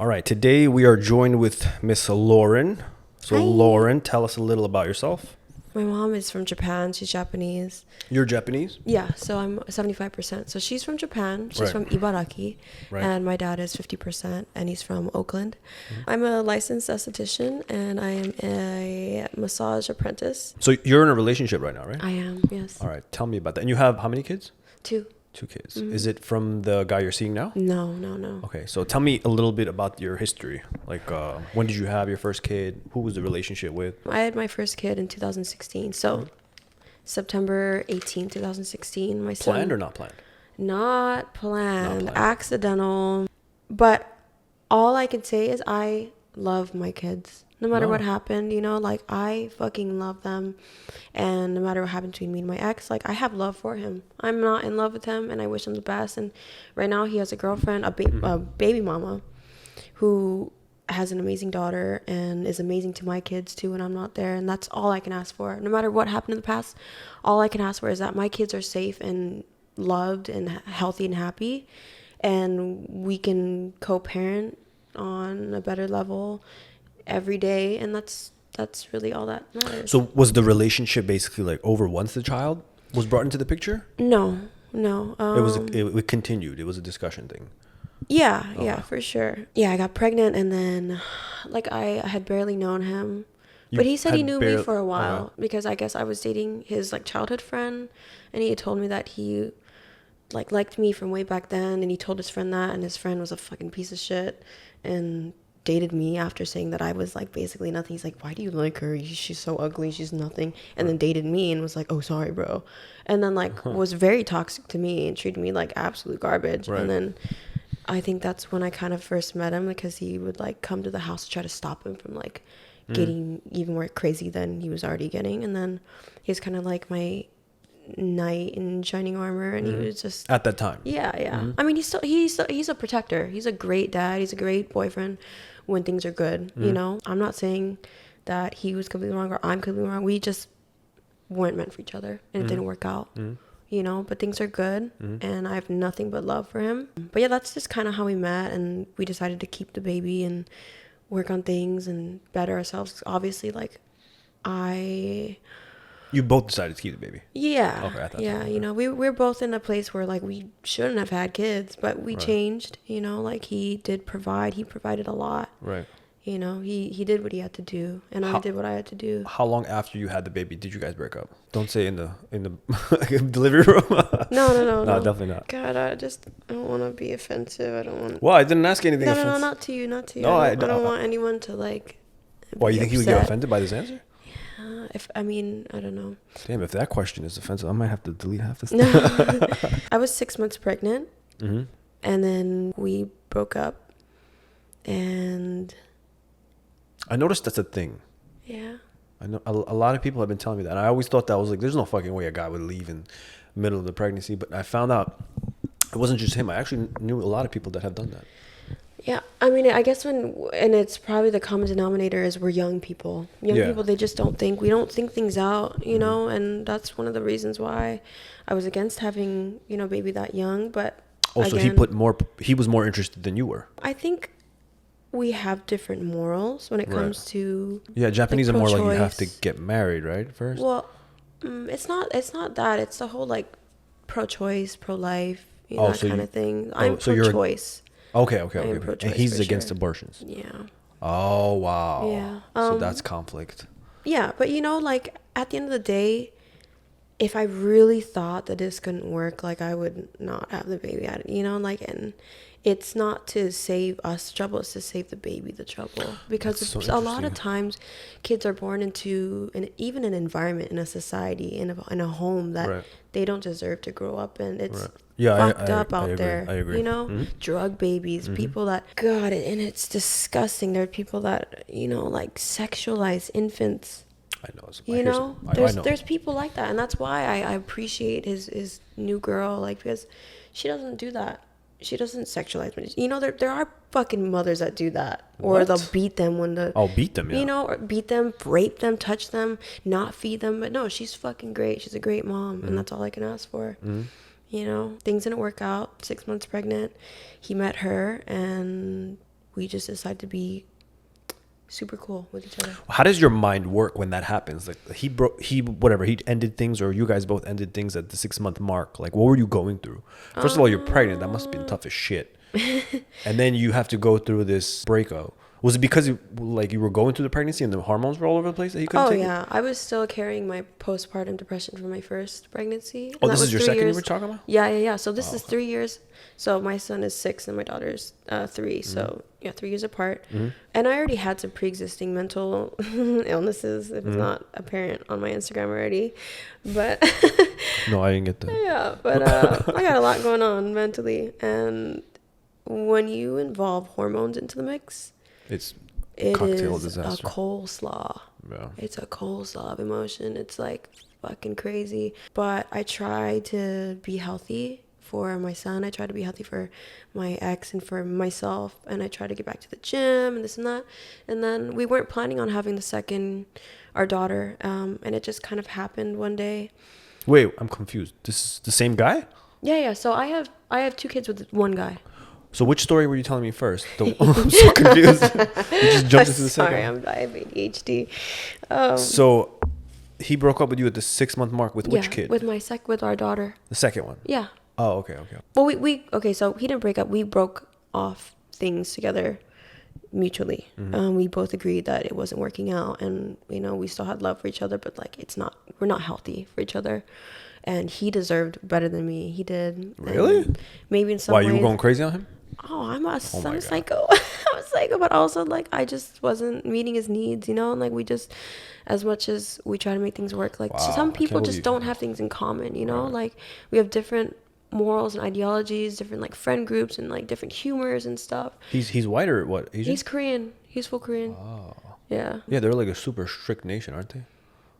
All right, today we are joined with Miss Lauren. So Hi. Lauren, tell us a little about yourself. My mom is from Japan. She's Japanese. You're Japanese? Yeah, so I'm 75%. So she's from Japan. She's Right. from Ibaraki. Right. And my dad is 50%, and he's from Oakland. Mm-hmm. I'm a licensed esthetician, and I am a massage apprentice. So you're in a relationship right now, right? I am, yes. All right, tell me about that. And you have how many kids? 2. 2 kids. Mm-hmm. Is it from the guy you're seeing now? No. Okay, so tell me a little bit about your history. Like, when did you have your first kid? Who was the relationship with? I had my first kid in 2016. So September 18, 2016. My son. Planned or not planned? Not planned. Not planned. Accidental. But all I can say is I love my kids. No matter what happened, like I fucking love them. And no matter what happened between me and my ex, like I have love for him. I'm not in love with him and I wish him the best. And right now he has a girlfriend, a baby mama who has an amazing daughter and is amazing to my kids too when I'm not there. And that's all I can ask for. No matter what happened in the past, all I can ask for is that my kids are safe and loved and healthy and happy. And we can co-parent on a better level every day, and that's really all that matters. So was the relationship basically like over once the child was brought into the picture? No. It continued. It was a discussion thing. Yeah, for sure. Yeah, I got pregnant, and then like I had barely known him, but he said he knew me for a while because I guess I was dating his like childhood friend, and he had told me that he like liked me from way back then, and he told his friend that, and his friend was a fucking piece of shit and dated me after saying that I was like basically nothing. He's like, why do you like her? She's so ugly, she's nothing. And then dated me and was like, oh sorry bro, and then like was very toxic to me and treated me like absolute garbage. And then I think that's when I kind of first met him, because he would like come to the house to try to stop him from like getting even more crazy than he was already getting. And then he's kind of like my knight in shining armor, and he was just At that time. Yeah. I mean, he's a protector. He's a great dad. He's a great boyfriend when things are good. I'm not saying that he was completely wrong or I'm completely wrong. We just weren't meant for each other, and it didn't work out. But things are good, and I have nothing but love for him. But yeah, that's just kind of how we met, and we decided to keep the baby and work on things and better ourselves. Obviously, like You both decided to keep the baby. Yeah. Okay, I thought yeah. so. We're both in a place where like we shouldn't have had kids, but we changed. Like he did provide. He provided a lot. Right. He did what he had to do, and I did what I had to do. How long after you had the baby did you guys break up? Don't say in the delivery room. No, definitely not. God, I don't want to be offensive. I don't want. Well, I didn't ask anything. No, not to you, not to you. No, I don't want anyone to like. Why, you think he would get offended by this answer? I don't know. Damn, if that question is offensive, I might have to delete half this. I was 6 months pregnant, and then we broke up, and I noticed that's a thing. Yeah. I know a lot of people have been telling me that. And I always thought that was like, there's no fucking way a guy would leave in the middle of the pregnancy. But I found out it wasn't just him. I actually knew a lot of people that have done that. Yeah, I mean, I guess and it's probably the common denominator is we're young people. People, we don't think things out, and that's one of the reasons why I was against having, baby that young. But so he was more interested than you were. I think we have different morals when it comes to Japanese like, are more like you have to get married, right? First. Well, it's not that. It's the whole like pro-choice, pro-life, that kind of thing. I'm pro-choice. Okay. And he's against abortions. Yeah. Oh, wow. Yeah. So that's conflict. Yeah, but like at the end of the day, if I really thought that this couldn't work, like I would not have the baby. And it's not to save us the trouble, it's to save the baby the trouble. Because a lot of times kids are born into even an environment, in a society, in a home that they don't deserve to grow up in. It's fucked up out there. I agree. Drug babies, people that, God, and it's disgusting. There are people that, like sexualize infants. I know. There's people like that, and that's why I appreciate his new girl, like, because she doesn't do that. She doesn't sexualize me. There are fucking mothers that do that, or they'll beat them when beat them, yeah. Or beat them, rape them, touch them, not feed them. But no, she's fucking great. She's a great mom, and that's all I can ask for. Things didn't work out. 6 months pregnant, he met her, and we just decided to be super cool with each other. How does your mind work when that happens? Like he ended things, or you guys both ended things at the 6-month mark. Like, what were you going through? First of all, you're pregnant. That must have been tough as shit. And then you have to go through this breakup. Was it because you were going through the pregnancy and the hormones were all over the place that he couldn't take it? I was still carrying my postpartum depression from my first pregnancy. Oh, this is your second you were talking about? Yeah. So this is 3 years. So my son is 6 and my daughter's 3. So 3 years apart. And I already had some pre-existing mental illnesses. It was not apparent on my Instagram already, but no, I didn't get that. Yeah, but I got a lot going on mentally, and when you involve hormones into the mix, it is disaster. A coleslaw. Yeah. It's a coleslaw of emotion. It's like fucking crazy. But I try to be healthy for my son. I try to be healthy for my ex and for myself. And I try to get back to the gym and this and that. And then we weren't planning on having our daughter. And it just kind of happened one day. Wait, I'm confused. This is the same guy? Yeah. So I have 2 kids with one guy. So which story were you telling me first? I'm so confused. You just jumped into the second. Sorry, I have ADHD. So he broke up with you at the 6-month mark with which kid? With our daughter. The second one? Yeah. Oh, okay. Well, so he didn't break up. We broke off things together mutually. We both agreed that it wasn't working out, and we still had love for each other, but like we're not healthy for each other. And he deserved better than me. He did. Really? And maybe in some ways. Why, you were going crazy on him? Oh, I'm a psycho. I'm a psycho, but also like I just wasn't meeting his needs, and like we just, as much as we try to make things work, like some people just don't have things in common, right. Like we have different morals and ideologies, different like friend groups and like different humors and stuff. He's white or what? Asian? He's Korean. He's full Korean. Oh. Yeah. Yeah, they're like a super strict nation, aren't they?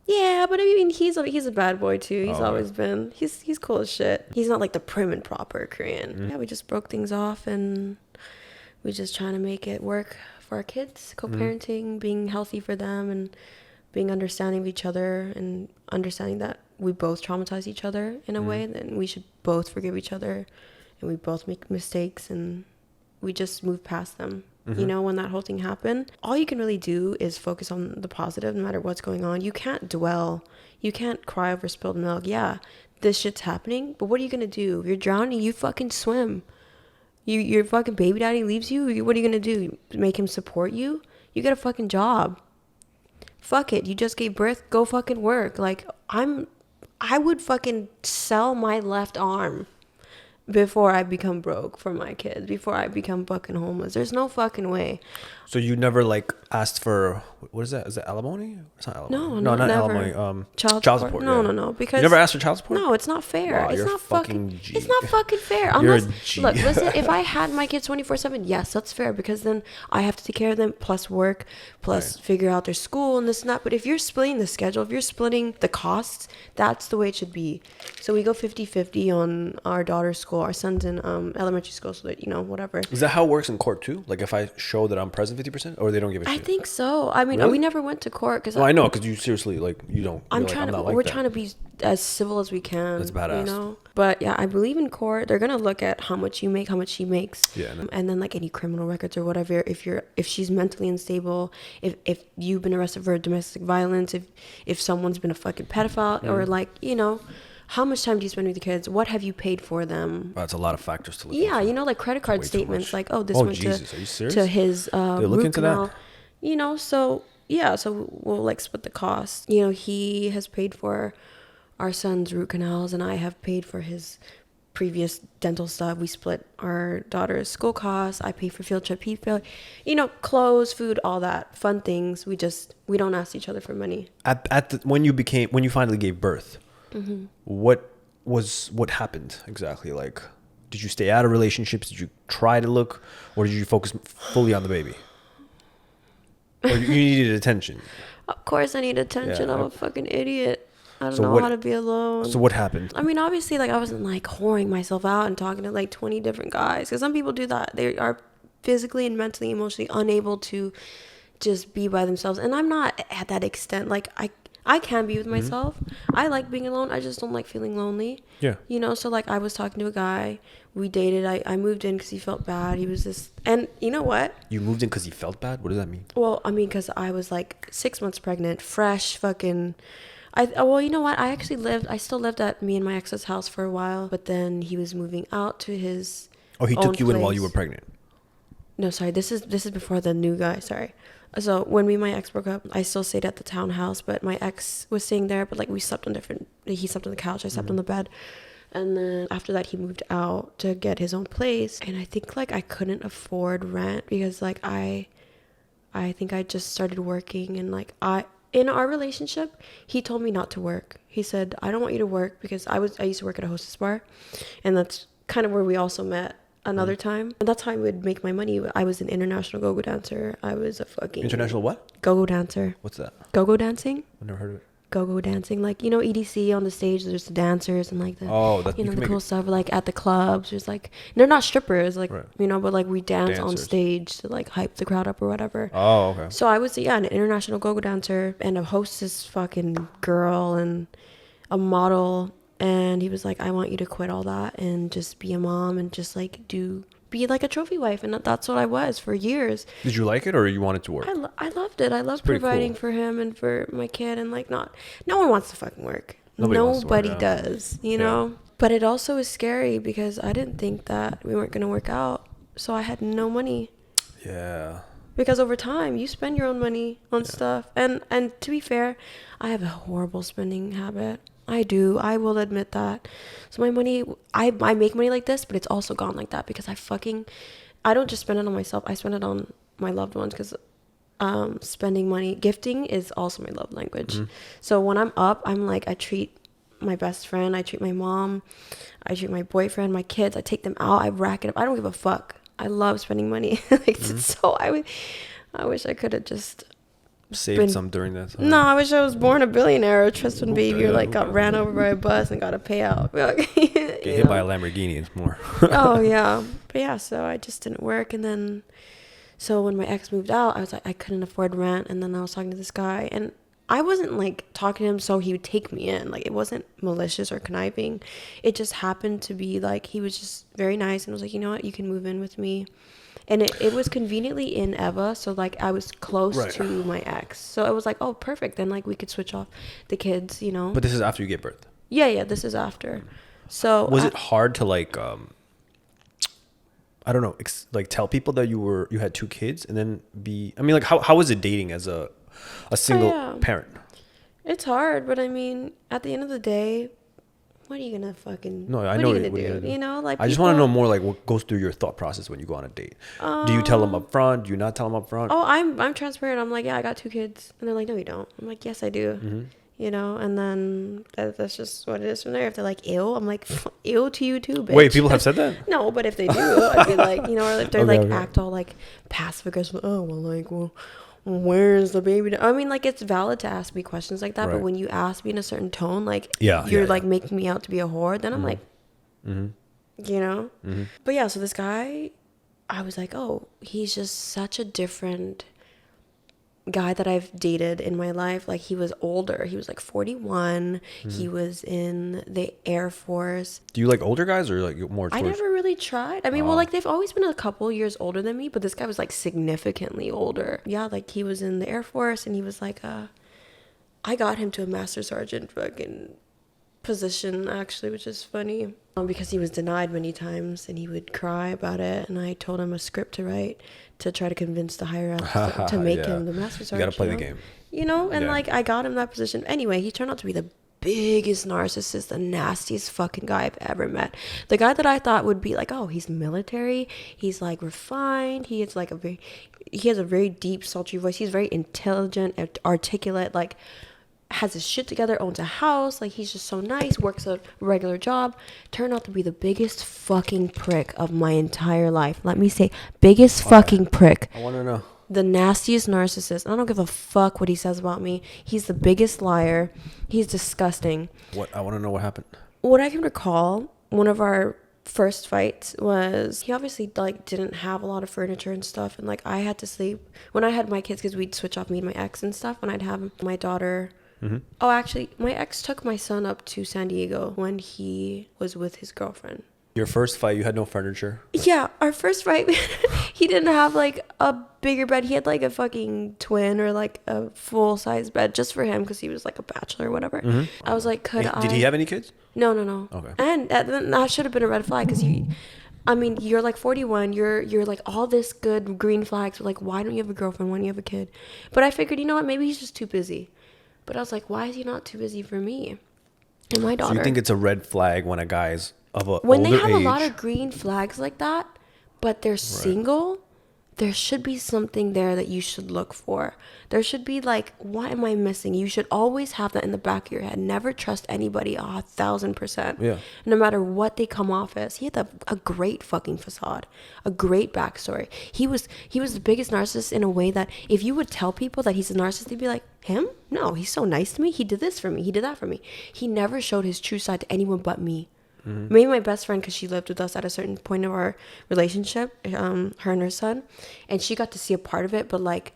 Yeah, but I mean, he's a bad boy too. He's always been. He's cool as shit. He's not like the prim and proper Korean. Yeah, we just broke things off, and we just trying to make it work for our kids. Co-parenting, being healthy for them, and being understanding of each other, and understanding that we both traumatize each other in a way, and we should both forgive each other, and we both make mistakes, and we just move past them. When that whole thing happened, all you can really do is focus on the positive no matter what's going on. You can't dwell. You can't cry over spilled milk. Yeah, this shit's happening, but what are you going to do? If you're drowning, you fucking swim. Your fucking baby daddy leaves you. What are you going to do? Make him support you? You get a fucking job. Fuck it. You just gave birth. Go fucking work. Like, I would fucking sell my left arm before I become broke for my kids, before I become fucking homeless. There's no fucking way. So you never like asked for, what is that? Is it alimony? It's not alimony. No, not never. Alimony. Child support. No. Because you never asked for child support? No, it's not fair. Wow, it's not fucking. It's not fucking fair. You're a G. Look, listen. If I had my kids 24/7, yes, that's fair, because then I have to take care of them, plus work, plus figure out their school and this and that. But if you're splitting the schedule, if you're splitting the costs, that's the way it should be. So we go 50-50 on our daughter's school. Our son's in elementary school, so that whatever. Is that how it works in court too? Like if I show that I'm present 50%, or they don't give a shit? I think so. I mean, we never went to court because. Well, I know, because you seriously you don't. We're trying to be as civil as we can. That's badass. But yeah, I believe in court. They're gonna look at how much you make, how much she makes, and then like any criminal records or whatever. If she's mentally unstable, if you've been arrested for domestic violence, if someone's been a fucking pedophile, or like how much time do you spend with your kids? What have you paid for them? That's a lot of factors to look at. Yeah, like credit card statements, like this went Jesus, are you serious? To his they look into that. So we'll like split the cost. He has paid for our son's root canals, and I have paid for his previous dental stuff. We split our daughter's school costs. I pay for field trip. He paid, clothes, food, all that fun things. We don't ask each other for money. When you finally gave birth, what happened exactly? Like, did you stay out of relationships? Did you try to look, or did you focus fully on the baby? Or you needed attention? Of course I need attention. I'm a fucking idiot. I don't know how to be alone. So what happened? I mean, obviously, like, I wasn't like whoring myself out and talking to like 20 different guys, because some people do that. They are physically and mentally, emotionally unable to just be by themselves. And I'm not at that extent. Like, I can be with myself. I like being alone. I just don't like feeling lonely. Yeah. You know, so like I was talking to a guy. We dated. I moved in because he felt bad. He was this, and you know what? You moved in because he felt bad? What does that mean? Well, I mean, because I was like 6 months pregnant, fresh, fucking. Well, you know what? I still lived at me and my ex's house for a while, but then he was moving out to his. Oh, he took you place. in while you were pregnant. No, sorry. This is before the new guy. Sorry. So when me and my ex broke up, I still stayed at the townhouse, but my ex was staying there. But like we slept on different. He slept on the couch. I slept on the bed. And then after that, he moved out to get his own place. And I think like I couldn't afford rent because like I think I just started working, and like in our relationship, he told me not to work. He said, I don't want you to work because I used to work at a hostess bar, and that's kind of where we also met another time. And that's how I would make my money. I was an international go-go dancer. I was a fucking... International what? Go-go dancer. What's that? Go-go dancing. I've never heard of it. Go-go dancing, like, you know, EDC on the stage, there's the dancers and like the, you know, the cool stuff, like at the clubs, there's like, they're not strippers, like, right. You know, but like we dance on stage to like hype the crowd up or whatever. Oh, okay. So I was, an international go-go dancer and a hostess fucking girl and a model, and he was like, I want you to quit all that and just be a mom and just like be like a trophy wife. And that's what I was for years. Did you like it, or you wanted to work? I loved it. I loved providing for him and for my kid, and like no one wants to fucking work. Nobody does, you know? But it also is scary because I didn't think that we weren't going to work out. So I had no money. Yeah. Because over time you spend your own money on stuff. And to be fair, I have a horrible spending habit. I do. I will admit that. So my money, I make money like this, but it's also gone like that because I don't just spend it on myself. I spend it on my loved ones because spending money, gifting is also my love language. Mm-hmm. So when I'm up, I'm like, I treat my best friend, I treat my mom, I treat my boyfriend, my kids, I take them out, I rack it up. I don't give a fuck. I love spending money. I wish I could have just... saved some during that time. No, I wish I was born a billionaire or a trust fund baby or like got ran over by a bus and got a payout. Get hit by a Lamborghini, it's more. Oh yeah. But yeah, so I just didn't work. And then so when my ex moved out, I was like, I couldn't afford rent. And then I was talking to this guy, and I wasn't like talking to him so he would take me in. Like, it wasn't malicious or conniving. It just happened to be like, he was just very nice and was like, you know what, you can move in with me. And it was conveniently in Eva, so like I was close to my ex, so it was like, oh, perfect. Then like we could switch off the kids, you know. But this is after you gave birth. Yeah, this is after. So was it hard to like, I don't know, like tell people that you had 2 kids and then I mean, like how was it dating as a single parent? It's hard, but I mean, at the end of the day, what are you gonna fucking? No, I know what are you gonna do? You know, like I just want to know more, like what goes through your thought process when you go on a date. Do you tell them up front? Do you not tell them up front? Oh, I'm transparent. I'm like, yeah, I got 2 kids, and they're like, no, you don't. I'm like, yes, I do. Mm-hmm. You know, and then that's just what it is from there. If they're like, ew, I'm like, ew to you too, bitch. Wait, people have said that? No, but if they do, I'd be like, you know, or if they're act all like passive aggressive. Oh, well, where's the baby? I mean, like, it's valid to ask me questions like that, but when you ask me in a certain tone, like, you're like making me out to be a whore, then I'm like, you know? Mm-hmm. But yeah, so this guy, I was like, oh, he's just such a different guy that I've dated in my life. Like, he was older. He was like 41. He was in the Air Force. Do you like older guys or like more towards... I never really tried. I mean, well, like, they've always been a couple years older than me, but this guy was like significantly older. Yeah, like, he was in the Air Force, and he was like I got him to a master sergeant fucking position, actually, which is funny, because he was denied many times and he would cry about it, and I told him a script to write to try to convince the higher ups to make him the master sergeant. You gotta play the game, you know. And like, I got him that position anyway. He turned out to be the biggest narcissist, the nastiest fucking guy I've ever met. The guy that I thought would be like, oh, he's military, he's like refined, he has a very deep, sultry voice, he's very intelligent, articulate, like has his shit together, owns a house, like he's just so nice, works a regular job. Turned out to be the biggest fucking prick of my entire life. Let me say, biggest fucking prick. I want to know. The nastiest narcissist. I don't give a fuck what he says about me. He's the biggest liar. He's disgusting. What? I want to know what happened. What I can recall, one of our first fights was, he obviously like didn't have a lot of furniture and stuff, and like I had to sleep when I had my kids, because we'd switch off, me and my ex and stuff, when I'd have my daughter Mm-hmm. Oh, actually, my ex took my son up to San Diego when he was with his girlfriend. Your first fight, you had no furniture? Yeah, our first fight, he didn't have like a bigger bed. He had like a fucking twin or like a full-size bed just for him because he was like a bachelor or whatever. Mm-hmm. I was like, Did he have any kids? No. Okay. And that should have been a red flag because you're like 41. You're like all this good green flags. But like, why don't you have a girlfriend? Why don't you have a kid? But I figured, you know what? Maybe he's just too busy. But I was like, why is he not too busy for me and my daughter? So you think it's a red flag when a guy's of a when older they have age, a lot of green flags like that, but they're single, there should be something there that you should look for. There should be like, what am I missing? You should always have that in the back of your head. Never trust anybody 1,000%. Yeah. No matter what they come off as. He had a great fucking facade, a great backstory. He was the biggest narcissist in a way that if you would tell people that he's a narcissist, they'd be like, him? No, he's so nice to me. He did this for me. He did that for me. He never showed his true side to anyone but me. Mm-hmm. Maybe my best friend, because she lived with us at a certain point of our relationship, her and her son, and she got to see a part of it, but like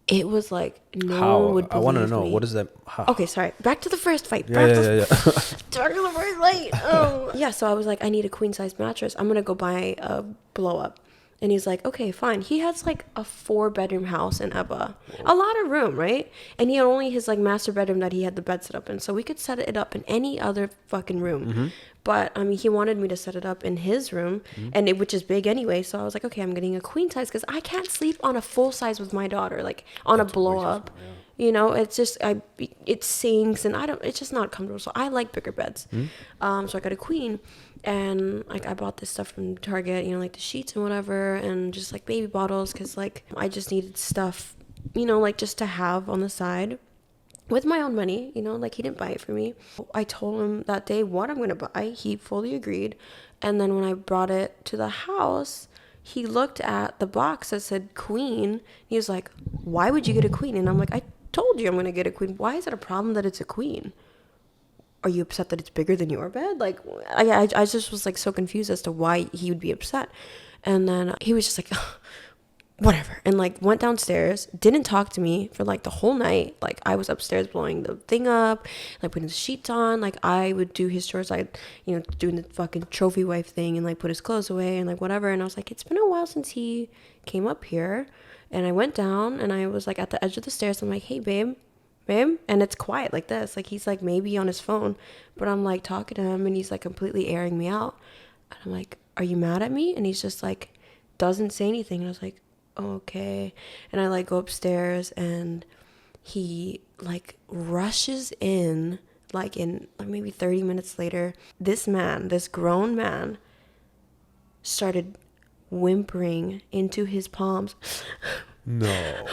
it was like no one would believe me. I want to know, what is that? How? Okay, sorry, back to the first fight. Yeah. Back to the first fight. Oh yeah, so I was like, I need a queen size mattress. I'm gonna go buy a blow up. And he's like, okay, fine. He has like a 4-bedroom house in Eba. A lot of room, right? And he had only his like master bedroom that he had the bed set up in. So we could set it up in any other fucking room. Mm-hmm. But I mean, he wanted me to set it up in his room, and which is big anyway. So I was like, okay, I'm getting a queen size because I can't sleep on a full size with my daughter, like on a blow up. Yeah. You know, it's just it sinks, and it's just not comfortable. So I like bigger beds. Mm-hmm. So I got a queen. And like I bought this stuff from Target, you know, like the sheets and whatever, and just like baby bottles, because like I just needed stuff, you know, like just to have on the side with my own money, you know, like he didn't buy it for me. I told him that day what I'm gonna buy. He fully agreed. And then when I brought it to the house, he looked at the box that said queen. He was like, why would you get a queen? And I'm like, I told you I'm gonna get a queen. Why is it a problem that it's a queen? Are you upset that it's bigger than your bed? Like, I just was like so confused as to why he would be upset. And then he was just like, whatever. And like went downstairs, didn't talk to me for like the whole night. Like I was upstairs blowing the thing up, like putting the sheets on. Like I would do his chores, like, you know, doing the fucking trophy wife thing and like put his clothes away and like whatever. And I was like, it's been a while since he came up here. And I went down and I was like at the edge of the stairs. I'm like, hey, babe. And it's quiet like this. Like he's like maybe on his phone, but I'm like talking to him and he's like completely airing me out. And I'm like, are you mad at me? And he's just like, doesn't say anything. And I was like, oh, okay. And I like go upstairs and he like rushes in, like in like maybe 30 minutes later. This grown man started whimpering into his palms. No.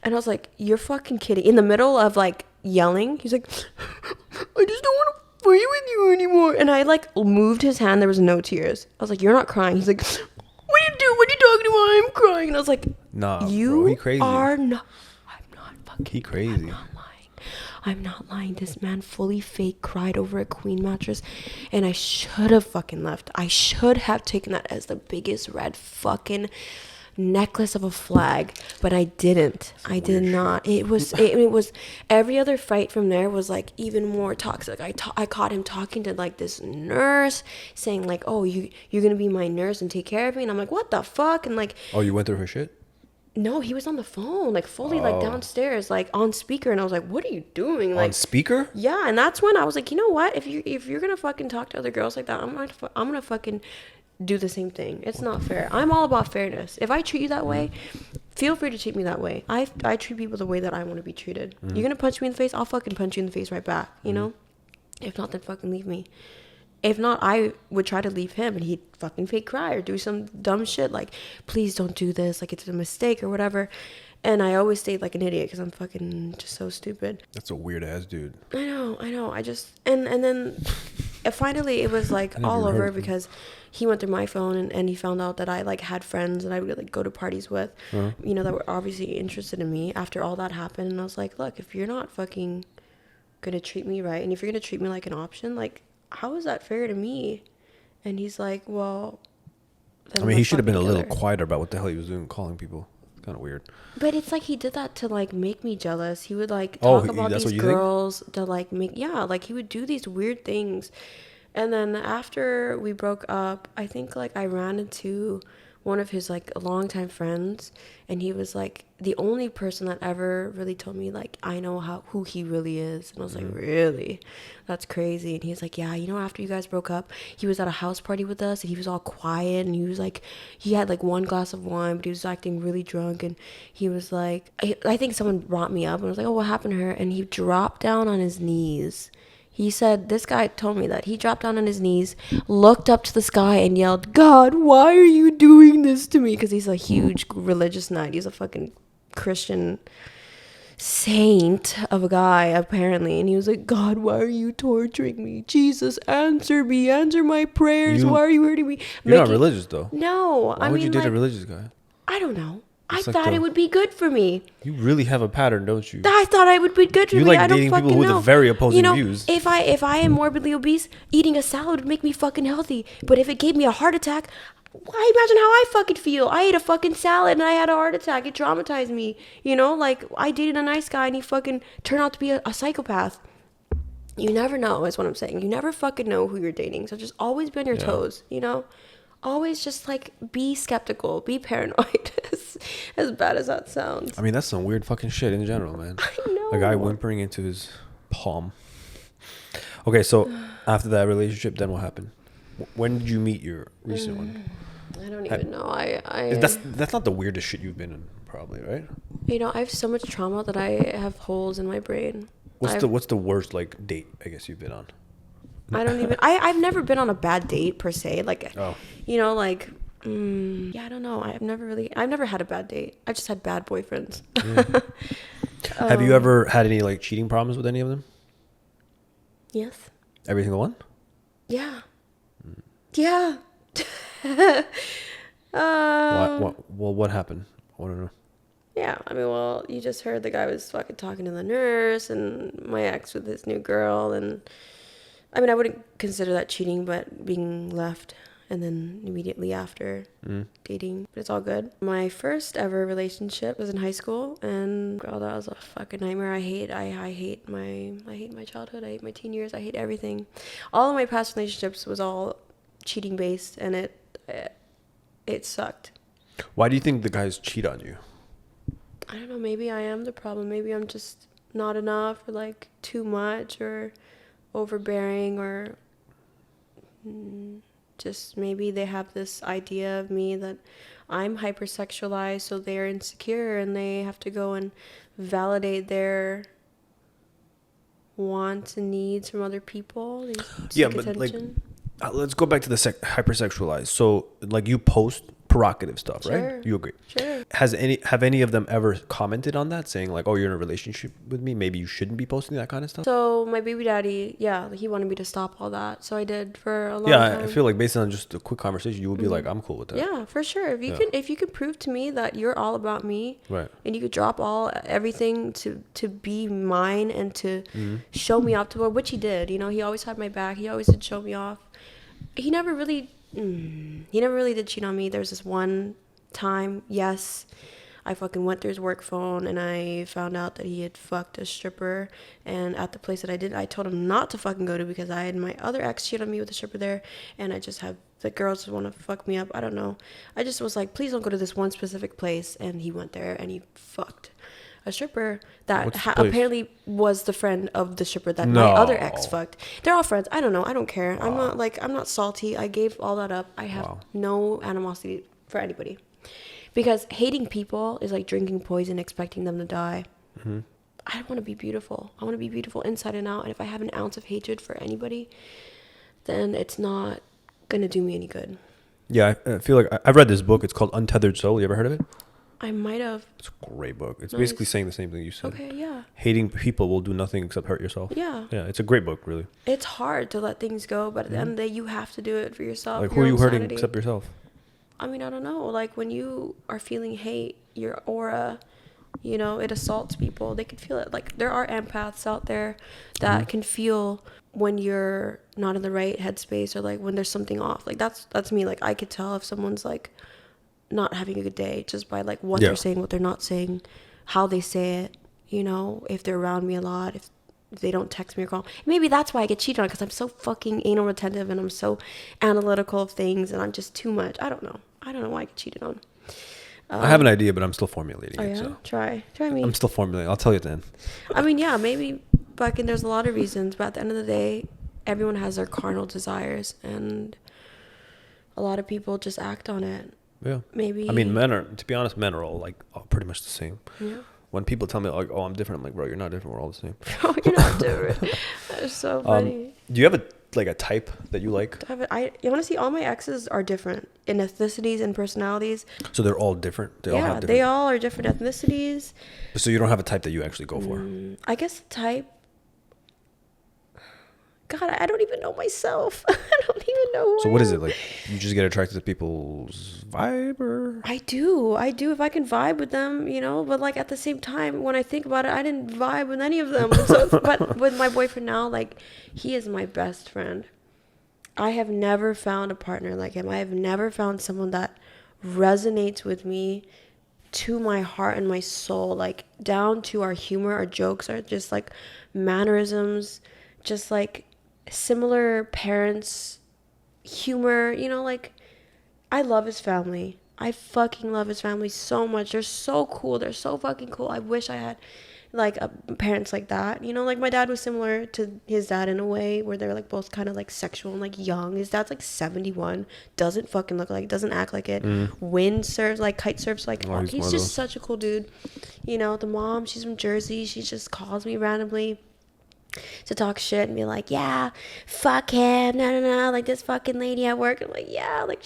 And I was like, you're fucking kidding. In the middle of like yelling, he's like, I just don't want to fight with you anymore. And I like moved his hand. There was no tears. I was like, you're not crying. He's like, what do you do? What are you talking about? I'm crying. And I was like, nah, you bro, he crazy. Are not. I'm not fucking. He crazy. I'm not lying. This man fully fake cried over a queen mattress. And I should have fucking left. I should have taken that as the biggest red fucking necklace of a flag, but I didn't. I did not. It was every other fight from there was like even more toxic. I caught him talking to like this nurse, saying like, oh, you're gonna be my nurse and take care of me. And I'm like, what the fuck? And like, oh, you went through her shit? No, he was on the phone, like fully like downstairs, like on speaker. And I was like, what are you doing? Like, on speaker? Yeah. And that's when I was like, you know what, if you're gonna fucking talk to other girls like that, I'm gonna fucking do the same thing. It's not fair. I'm all about fairness. If I treat you that way, feel free to treat me that way. I treat people the way that I want to be treated. Mm-hmm. You're gonna punch me in the face, I'll fucking punch you in the face right back, you know? If not, then fucking leave me. If not, I would try to leave him and he'd fucking fake cry or do some dumb shit like, please don't do this, like it's a mistake or whatever. And I always stayed like an idiot because I'm fucking just so stupid. That's a weird ass dude. I know. I just and then finally it was like all over because he went through my phone and he found out that I like had friends that I would like go to parties with, you know, that were obviously interested in me after all that happened. And I was like, look, if you're not fucking gonna treat me right and if you're gonna treat me like an option, like how is that fair to me? And he's like, well, I mean, he should have been a little quieter about what the hell he was doing, calling people. Kind of weird. But it's like he did that to like make me jealous. He would like talk about these girls to like make, like he would do these weird things. And then after we broke up, I think like I ran into one of his like longtime friends, and he was like the only person that ever really told me like I know who he really is. And I was like, really? That's crazy. And he's like, yeah, after you guys broke up, he was at a house party with us, and he was all quiet, and he was like, he had like one glass of wine, but he was acting really drunk, and he was like, I think someone brought me up, and I was like, oh, what happened to her? And he dropped down on his knees. He said, this guy told me that he dropped down on his knees, looked up to the sky, and yelled, God, why are you doing this to me? Because he's a huge religious nut. He's a fucking Christian saint of a guy, apparently. And he was like, God, why are you torturing me? Jesus, answer me. Answer my prayers. Why are you hurting me? You're not religious, though. No. Why would you date a religious guy? I don't know. I thought it would be good for me. You really have a pattern, don't you? I thought it would be good for me. You like dating people with very opposing views. If I am morbidly obese, eating a salad would make me fucking healthy. But if it gave me a heart attack, imagine how I fucking feel. I ate a fucking salad and I had a heart attack. It traumatized me. Like I dated a nice guy and he fucking turned out to be a psychopath. You never know, is what I'm saying. You never fucking know who you're dating. So just always be on your toes, Always just like be skeptical, be paranoid. As bad as that sounds. I mean, that's some weird fucking shit in general, man. I know. A guy whimpering into his palm. Okay, so after that relationship, then what happened? When did you meet your recent one? I don't even know. That's not the weirdest shit you've been in, probably, right? I have so much trauma that I have holes in my brain. What's the worst like date I guess you've been on? I've never been on a bad date per se. Like, oh. I don't know. I've never had a bad date. I've just had bad boyfriends. Yeah. Have you ever had any like cheating problems with any of them? Yes. Every single one? Yeah. Yeah. What happened? I want to know. Yeah, you just heard the guy was fucking talking to the nurse, and my ex with his new girl, and I wouldn't consider that cheating, but being left and then immediately after dating, but it's all good. My first ever relationship was in high school, and girl, that was a fucking nightmare. I hate my childhood. I hate my teen years. I hate everything. All of my past relationships was all cheating based, and it sucked. Why do you think the guys cheat on you? I don't know. Maybe I am the problem. Maybe I'm just not enough, or like too much, or overbearing, or just maybe they have this idea of me that I'm hypersexualized, so they're insecure and they have to go and validate their wants and needs from other people. They seek attention. Like, let's go back to the hypersexualized. So, like, you post provocative stuff, sure. Right? You agree? Sure. Have any of them ever commented on that, saying like, "Oh, you're in a relationship with me. Maybe you shouldn't be posting that kind of stuff"? So my baby daddy, he wanted me to stop all that. So I did for a long time. I feel like based on just a quick conversation, you would be like, "I'm cool with that." Yeah, for sure. If you can prove to me that you're all about me, right, and you could drop everything to be mine and to show me off to the world, which he did. He always had my back. He always did show me off. He never really did cheat on me. There was this one time, yes, I fucking went through his work phone and I found out that he had fucked a stripper, and at the place that I told him not to fucking go to because I had my other ex cheat on me with a stripper there, and I just have the girls want to fuck me up. I don't know. I just was like, please don't go to this one specific place, and he went there and he fucked a stripper that apparently was the friend of the stripper that my other ex fucked. They're all friends. I don't know. I don't care. Wow. I'm not salty. I gave all that up. I have no animosity for anybody, because hating people is like drinking poison, expecting them to die. Mm-hmm. I want to be beautiful. I want to be beautiful inside and out. And if I have an ounce of hatred for anybody, then it's not going to do me any good. Yeah, I feel like I've read this book. It's called Untethered Soul. You ever heard of it? I might have. It's a great book. It's basically saying the same thing you said. Okay, yeah. Hating people will do nothing except hurt yourself. Yeah. Yeah, it's a great book, really. It's hard to let things go, but at the end of the day, you have to do it for yourself. Like, who are you hurting except yourself? I don't know. Like, when you are feeling hate, your aura, it assaults people. They can feel it. Like, there are empaths out there that can feel when you're not in the right headspace, or like when there's something off. Like, that's me. Like, I could tell if someone's like not having a good day just by like what they're saying, what they're not saying, how they say it, you know, if they're around me a lot, if they don't text me or call. Maybe that's why I get cheated on, because I'm so fucking anal retentive and I'm so analytical of things and I'm just too much. I don't know why I get cheated on. I have an idea, but I'm still formulating it. So try me. I'm still formulating. I'll tell you at the end. I mean, yeah, maybe fucking there's a lot of reasons, but at the end of the day, everyone has their carnal desires, and a lot of people just act on it. Yeah. Maybe. I mean, to be honest, men are all like pretty much the same. Yeah. When people tell me like, "Oh, I'm different," I'm like, "Bro, you're not different. We're all the same." Bro, you're not different. That's so funny. Do you have a type that you like? You want to see, all my exes are different in ethnicities and personalities. So they're all different? They all are different ethnicities. So you don't have a type that you actually go for? I guess the type... God, I don't even know myself. I don't even know who So what is it? Like, you just get attracted to people's vibe, or? I do. If I can vibe with them, you know, but like at the same time, when I think about it, I didn't vibe with any of them. But with my boyfriend now, like, he is my best friend. I have never found a partner like him. I have never found someone that resonates with me to my heart and my soul, like down to our humor, our jokes, are just like mannerisms, just like similar parents, humor, you know, like I love his family. I fucking love his family so much. They're so cool. They're so fucking cool. I wish I had like parents like that, you know, like my dad was similar to his dad in a way where they're like both kind of like sexual and like young. His dad's like 71, doesn't fucking look like it, doesn't act like it, wind surfs, like kite surfs, like he's just such a cool dude. You know, the mom, she's from Jersey. She just calls me randomly to talk shit and be like, yeah, fuck him, no, like this fucking lady at work. I'm like, yeah, like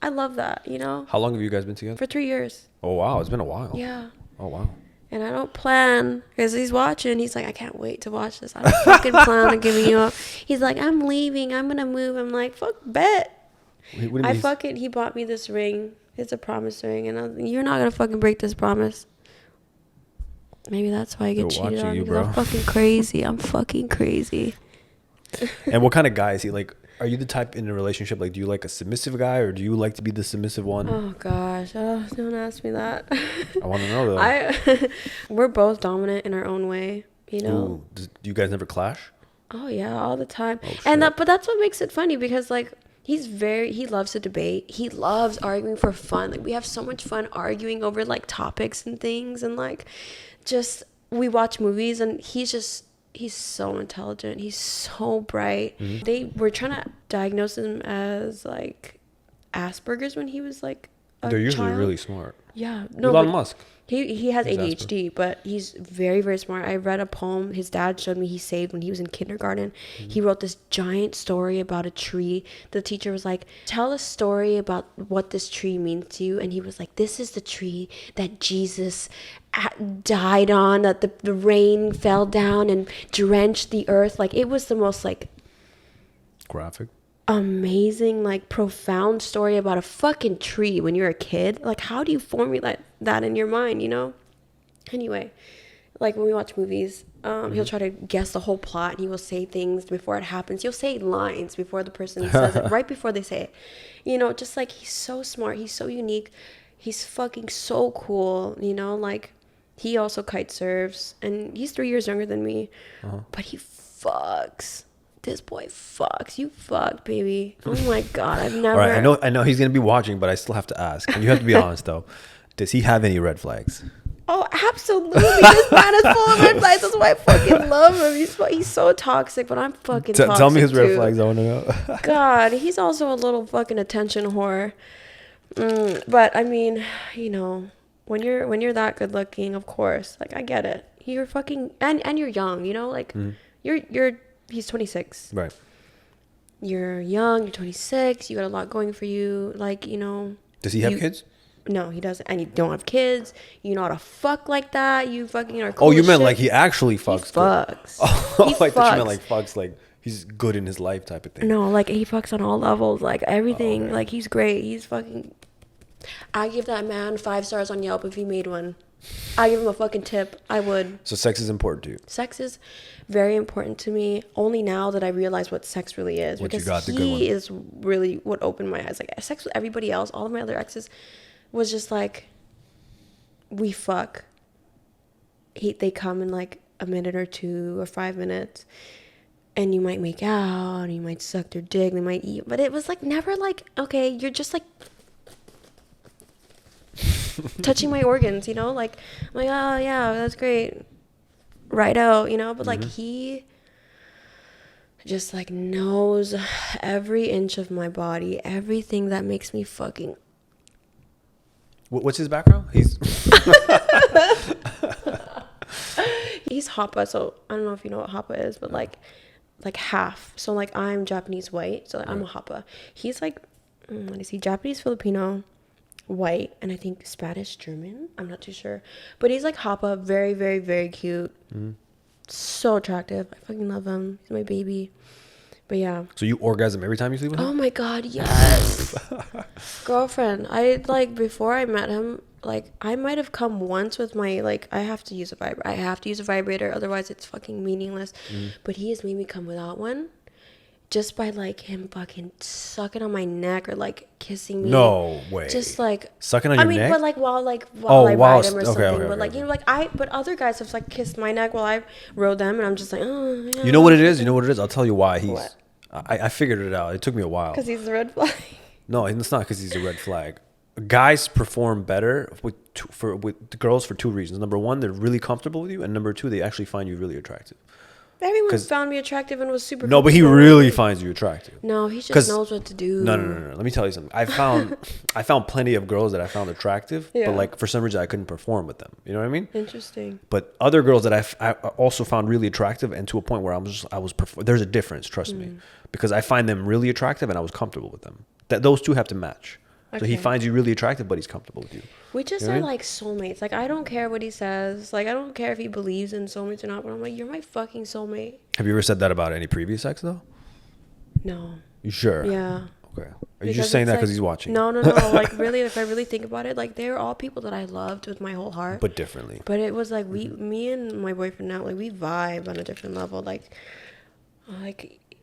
I love that, you know. How long have you guys been together? For 3 years. Oh wow, it's been a while. Yeah. Oh wow. And I don't plan, because he's watching. He's like, I can't wait to watch this. I don't fucking plan on giving you up. He's like, I'm leaving. I'm gonna move. I'm like, fuck, bet. What do you mean? He bought me this ring. It's a promise ring, and I was like, you're not gonna fucking break this promise. Maybe that's why I get cheated on, because I'm fucking crazy. I'm fucking crazy. And what kind of guy is he? Like, are you the type in a relationship, like, do you like a submissive guy, or do you like to be the submissive one? Oh gosh, don't ask me that. I want to know though. We're both dominant in our own way, you know. Ooh, do you guys never clash? Oh yeah, all the time. But that's what makes it funny, because like he loves to debate. He loves arguing for fun. Like, we have so much fun arguing over like topics and things, and like just we watch movies, and he's so intelligent. He's so bright. Mm-hmm. They were trying to diagnose him as like Asperger's when he was like a They're usually child. Really smart. Yeah. No, Elon Musk. He has ADHD, but he's very, very smart. I read a poem his dad showed me he saved when he was in kindergarten. Mm-hmm. He wrote this giant story about a tree. The teacher was like, tell a story about what this tree means to you. And he was like, this is the tree that Jesus died on, that the rain fell down and drenched the earth. Like, it was the most like graphic, amazing, like profound story about a fucking tree when you're a kid. Like, how do you formulate that in your mind, you know? Anyway, like when we watch movies, he'll try to guess the whole plot, and he will say things before it happens. He'll say lines before the person says it, right before they say it, you know. Just like, he's so smart, he's so unique, he's fucking so cool, you know. Like, he also kite surfs, and he's 3 years younger than me, but he fucks. This boy fucks. You fucked, baby. Oh my God, I've never. All right, I know he's gonna be watching, but I still have to ask. And you have to be honest though. Does he have any red flags? Oh, absolutely. This man is full of red flags. That's why I fucking love him. He's so toxic, but I'm fucking toxic tell me his red too. flags. I want to know. God, he's also a little fucking attention whore. But I mean, you know, when you're that good looking, of course, like, I get it. You're fucking and you're young, you know, like he's 26. Right. You're young, you're 26, you got a lot going for you, like, you know. Does he have kids? No, he doesn't. And you don't have kids. You know how to fuck like that. You fucking are Oh, cool. you meant shit. like he actually fucks. He fucks. Oh, like that you meant like fucks, like he's good in his life type of thing. No, like he fucks on all levels, like everything. Okay. Like, he's great. He's fucking. I give that man 5 stars on Yelp if he made one. I give him a fucking tip. I would. So sex is important to you? Sex is very important to me. Only now that I realize what sex really is. What because you got, the good one. He is really what opened my eyes. Like, sex with everybody else, all of my other exes, was just like, we fuck. They come in like a minute or 2 or 5 minutes, and you might make out, and you might suck their dick, they might eat, but it was like never like, okay, you're just like touching my organs, you know, like I'm like, oh yeah, that's great, right out, you know, but like he just like knows every inch of my body, everything that makes me fucking. What's his background? He's Hapa, so I don't know if you know what Hapa is, but like half. So like I'm Japanese white, so like, I'm a Hapa. He's like, what is he? Japanese Filipino, white, and I think Spanish German. I'm not too sure, but he's like Hapa, very very very cute, so attractive. I fucking love him. He's my baby. But yeah. So you orgasm every time you sleep with him? Oh my god, yes. Girlfriend, I like before I met him, like I might have come once with my like I have to use a vibrator, otherwise it's fucking meaningless. But he has made me come without one, just by like him fucking sucking on my neck or like kissing me. No way. Just like sucking on your neck. But like while I ride him or something. Okay, but like you know, like but other guys have like kissed my neck while I rode them, and I'm just like, oh. Yeah. You know what it is? I'll tell you why he's. What? I figured it out. It took me a while. Because he's the red flag. No, it's not because he's a red flag. Guys perform better with girls for 2 reasons. Number 1, they're really comfortable with you, and number 2, they actually find you really attractive. Everyone found me attractive and was super. No, but he really finds you attractive. No, he just knows what to do. No. Let me tell you something. I found plenty of girls that I found attractive, but like for some reason I couldn't perform with them. You know what I mean? Interesting. But other girls that I also found really attractive, and to a point where there's a difference. Trust me, because I find them really attractive and I was comfortable with them. Those two have to match. Okay. So he finds you really attractive, but he's comfortable with you. We just are like soulmates. Like I don't care what he says. Like I don't care if he believes in soulmates or not. But I'm like, you're my fucking soulmate. Have you ever said that about any previous ex though? No. You sure? Yeah. Okay. Are you just saying that because he's watching? No. Like really, if I really think about it, like they're all people that I loved with my whole heart. But differently. But it was like me and my boyfriend now, like we vibe on a different level. Like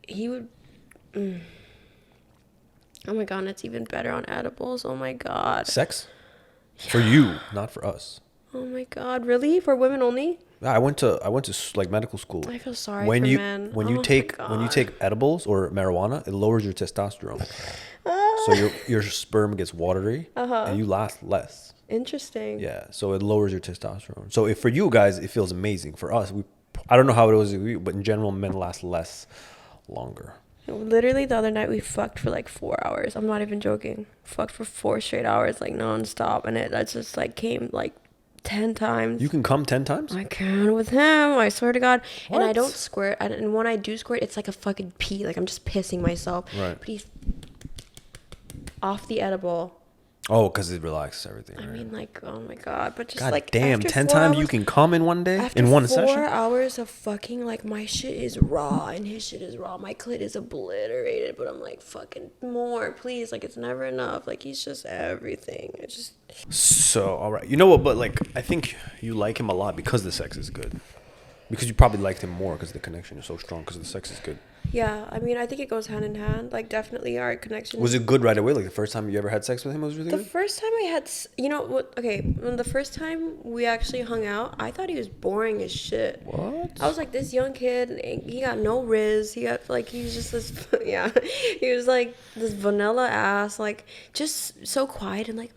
he would. Oh my god, and it's even better on edibles. Oh my god. Sex? Yeah. For you, not for us. Oh my god, really? For women only? Yeah, I went to like medical school. I feel sorry for men. When you take edibles or marijuana, it lowers your testosterone. So your sperm gets watery and you last less. Interesting. Yeah, so it lowers your testosterone. So for you guys, it feels amazing. For us, I don't know how it was, but in general, men last longer. Literally the other night we fucked for like 4 hours. I'm not even joking. Fucked for 4 straight hours, like non-stop, and that's just like came like 10 times. You can come 10 times? I can with him, I swear to God. What? And I don't squirt, and when I do squirt, it's like a fucking pee, like I'm just pissing myself. Right. But he's off the edible. Oh, because it relaxes everything. I right? mean, like, oh my god, but just god like damn, 10 times you can come in one day, in one session. 4 hours of fucking, like my shit is raw and his shit is raw. My clit is obliterated, but I'm like, fucking more, please. Like it's never enough. Like he's just everything. It's just. So all right, you know what? But like, I think you like him a lot because the sex is good. Because you probably liked him more because the connection is so strong because the sex is good. Yeah, I mean, I think it goes hand in hand. Like, definitely our connection. Was it good right away? Like, the first time you ever had sex with him was really good? The first time I had, you know what? Okay, when the first time we actually hung out, I thought he was boring as shit. What? I was like, this young kid, he got no riz. He got, like, he was just this, yeah. He was like this vanilla ass, like, just so quiet and like,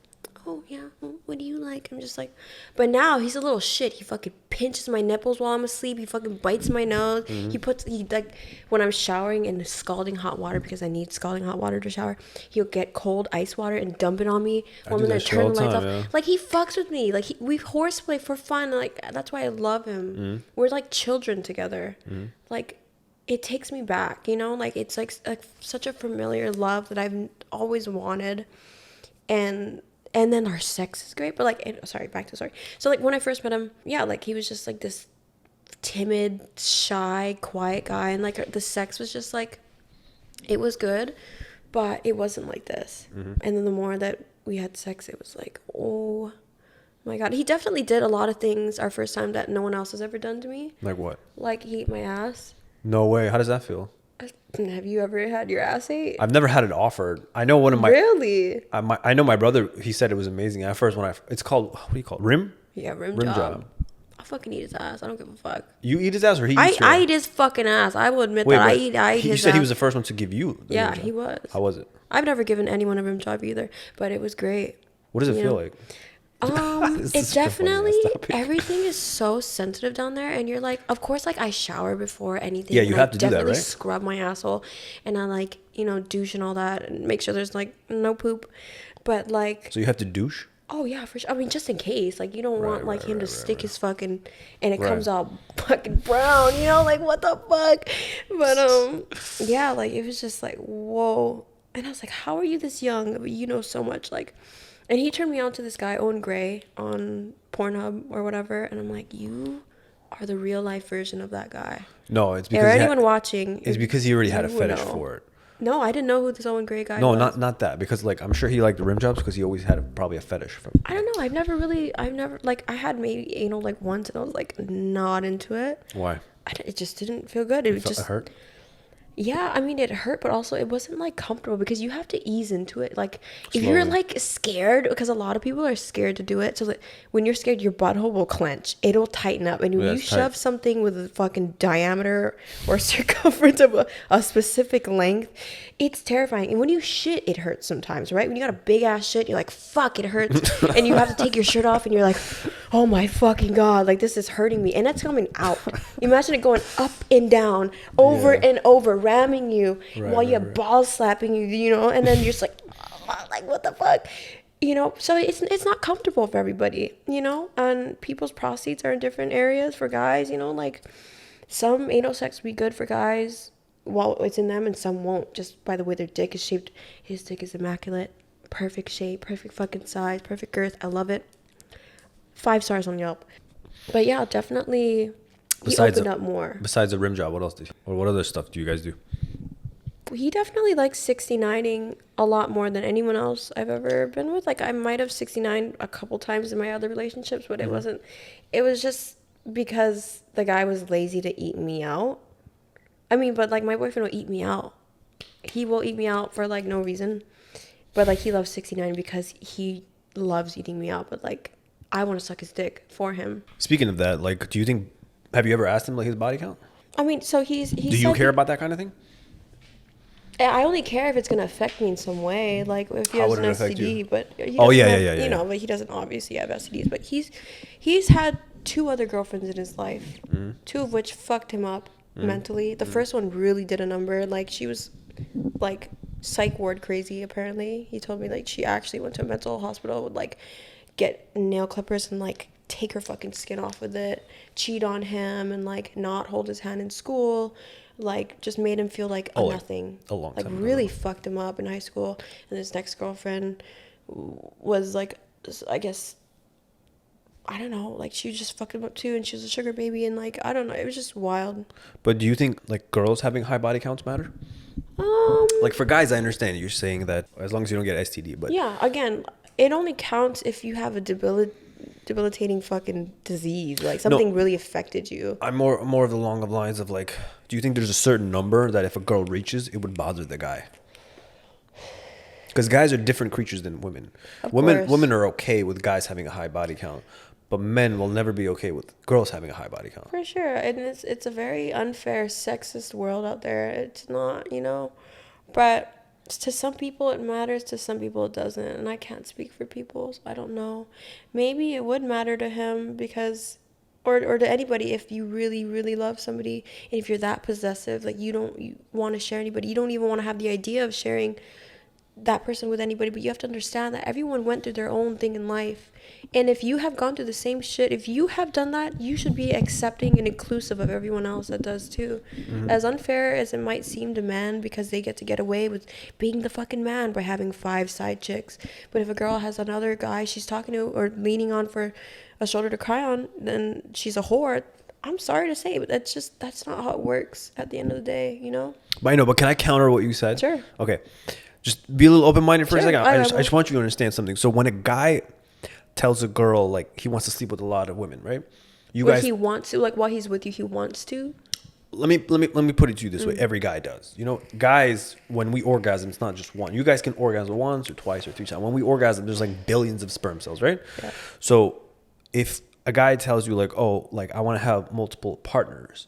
oh, yeah, what do you like? I'm just like, but now he's a little shit. He fucking pinches my nipples while I'm asleep. He fucking bites my nose. Mm-hmm. He like, when I'm showering in scalding hot water, because I need scalding hot water to shower, he'll get cold ice water and dump it on me while I'm gonna turn the lights off. Yeah. Like, he fucks with me. Like, we horseplay for fun. Like, that's why I love him. Mm-hmm. We're like children together. Mm-hmm. Like, it takes me back, you know? Like, it's like such a familiar love that I've always wanted. And then our sex is great, but like, back to the story. So like when I first met him, yeah, like he was just like this timid, shy, quiet guy. And like the sex was just like, it was good, but it wasn't like this. Mm-hmm. And then the more that we had sex, it was like, oh my God. He definitely did a lot of things our first time that no one else has ever done to me. Like what? Like he ate my ass. No way. How does that feel? Have you ever had your ass ate? I've never had it offered. I know one of my... Really? I know my brother, he said it was amazing. At first, it's called, what do you call it? Rim? Yeah, rim job. I fucking eat his ass. I don't give a fuck. You eat his ass or he eats your ass? I eat his fucking ass. I will admit that. I eat his ass. You said he was the first one to give you the Yeah, rim job. he was. How was it? I've never given anyone a rim job either, but it was great. What does it feel like? It definitely, everything is so sensitive down there, and you're like, of course, like I shower before anything. Yeah, you have to do that, right? Definitely scrub my asshole, and I like, douche and all that, and make sure there's like no poop. But like, so you have to douche? Oh yeah, for sure. I mean, just in case, like you don't want like him to stick his fucking, and it comes out fucking brown, like what the fuck? But yeah, like it was just like whoa, and I was like, how are you this young? But you know so much, like. And he turned me on to this guy, Owen Gray, on Pornhub or whatever. And I'm like, you are the real life version of that guy. No, it's because... Or anyone watching. It's because he already had a fetish for it. No, I didn't know who this Owen Gray guy was. No, not that. Because, like, I'm sure he liked the rim jobs because he always had probably a fetish for it. I don't know. I've never, like, I had maybe anal, like, once. And I was, like, not into it. Why? It just didn't feel good. It hurt? Yeah, I mean, it hurt, but also it wasn't, like, comfortable because you have to ease into it. Like, slowly. If you're, like, scared, because a lot of people are scared to do it. So, like, when you're scared, your butthole will clench. It'll tighten up. And when you shove something with a fucking diameter or circumference of a specific length, it's terrifying. And when you shit, it hurts sometimes, right? When you got a big-ass shit, you're like, fuck, it hurts. And you have to take your shirt off, and you're like, oh, my fucking God. Like, this is hurting me. And it's coming out. Imagine it going up and down, over and over, ramming you while you have balls slapping you, and then you're just like, oh, like what the fuck, so it's not comfortable for everybody, and people's prostates are in different areas for guys, like some anal sex will be good for guys while it's in them and some won't, just by the way their dick is shaped. His dick is immaculate, perfect shape, perfect fucking size, perfect girth. I love it. 5 stars on Yelp. But yeah, definitely. He opened up more. Besides the rim job, what else what other stuff do you guys do? He definitely likes 69ing a lot more than anyone else I've ever been with. Like, I might have 69 a couple times in my other relationships, but it was just because the guy was lazy to eat me out. I mean, but like my boyfriend will eat me out. He will eat me out for like no reason. But like he loves 69 because he loves eating me out. But like I want to suck his dick for him. Speaking of that, like, have you ever asked him like his body count? I mean, so he do you care about that kind of thing? I only care if it's going to affect me in some way. Like if he has an STD, but he but he doesn't obviously have STDs. But he's had 2 other girlfriends in his life, 2 of which fucked him up mentally. The first one really did a number. Like she was like psych ward crazy. Apparently, he told me like she actually went to a mental hospital, would like get nail clippers and like take her fucking skin off with it, cheat on him, and like not hold his hand in school, like just made him feel like nothing. A long time. Like really fucked him up in high school. And his next girlfriend was like, I guess, I don't know, like she just fucked him up too, and she was a sugar baby, and like I don't know, it was just wild. But do you think like girls having high body counts matter? Like for guys, I understand you're saying that as long as you don't get STD, but yeah, again, it only counts if you have a debilitating fucking disease, like something really affected you. I'm more of the long of lines of like, do you think there's a certain number that if a girl reaches, it would bother the guy? Because guys are different creatures than women. Women are okay with guys having a high body count, but men will never be okay with girls having a high body count. For sure, and it's a very unfair, sexist world out there. It's not, but to some people it matters, to some people it doesn't, and I can't speak for people, so I don't know. Maybe it would matter to him because, or to anybody, if you really, really love somebody, and if you're that possessive, like you want to share anybody, you don't even want to have the idea of sharing that person with anybody, but you have to understand that everyone went through their own thing in life, and if you have gone through the same shit, if you have done that, you should be accepting and inclusive of everyone else that does too. As unfair as it might seem to men because they get away with being the fucking man by having 5 side chicks, but if a girl has another guy she's talking to or leaning on for a shoulder to cry on, then she's a whore. I'm sorry to say, but that's not how it works at the end of the day, But I know, but can I counter what you said? Sure. Okay. Just be a little open-minded for a second. I just want you to understand something. So when a guy tells a girl, like, he wants to sleep with a lot of women, right? He wants to, like, while he's with you, he wants to? let me put it to you this way. Every guy does. You know, guys, when we orgasm, it's not just one. You guys can orgasm once or twice or 3 times. When we orgasm, there's like billions of sperm cells, right? Yeah. So if a guy tells you like, oh, like I want to have multiple partners,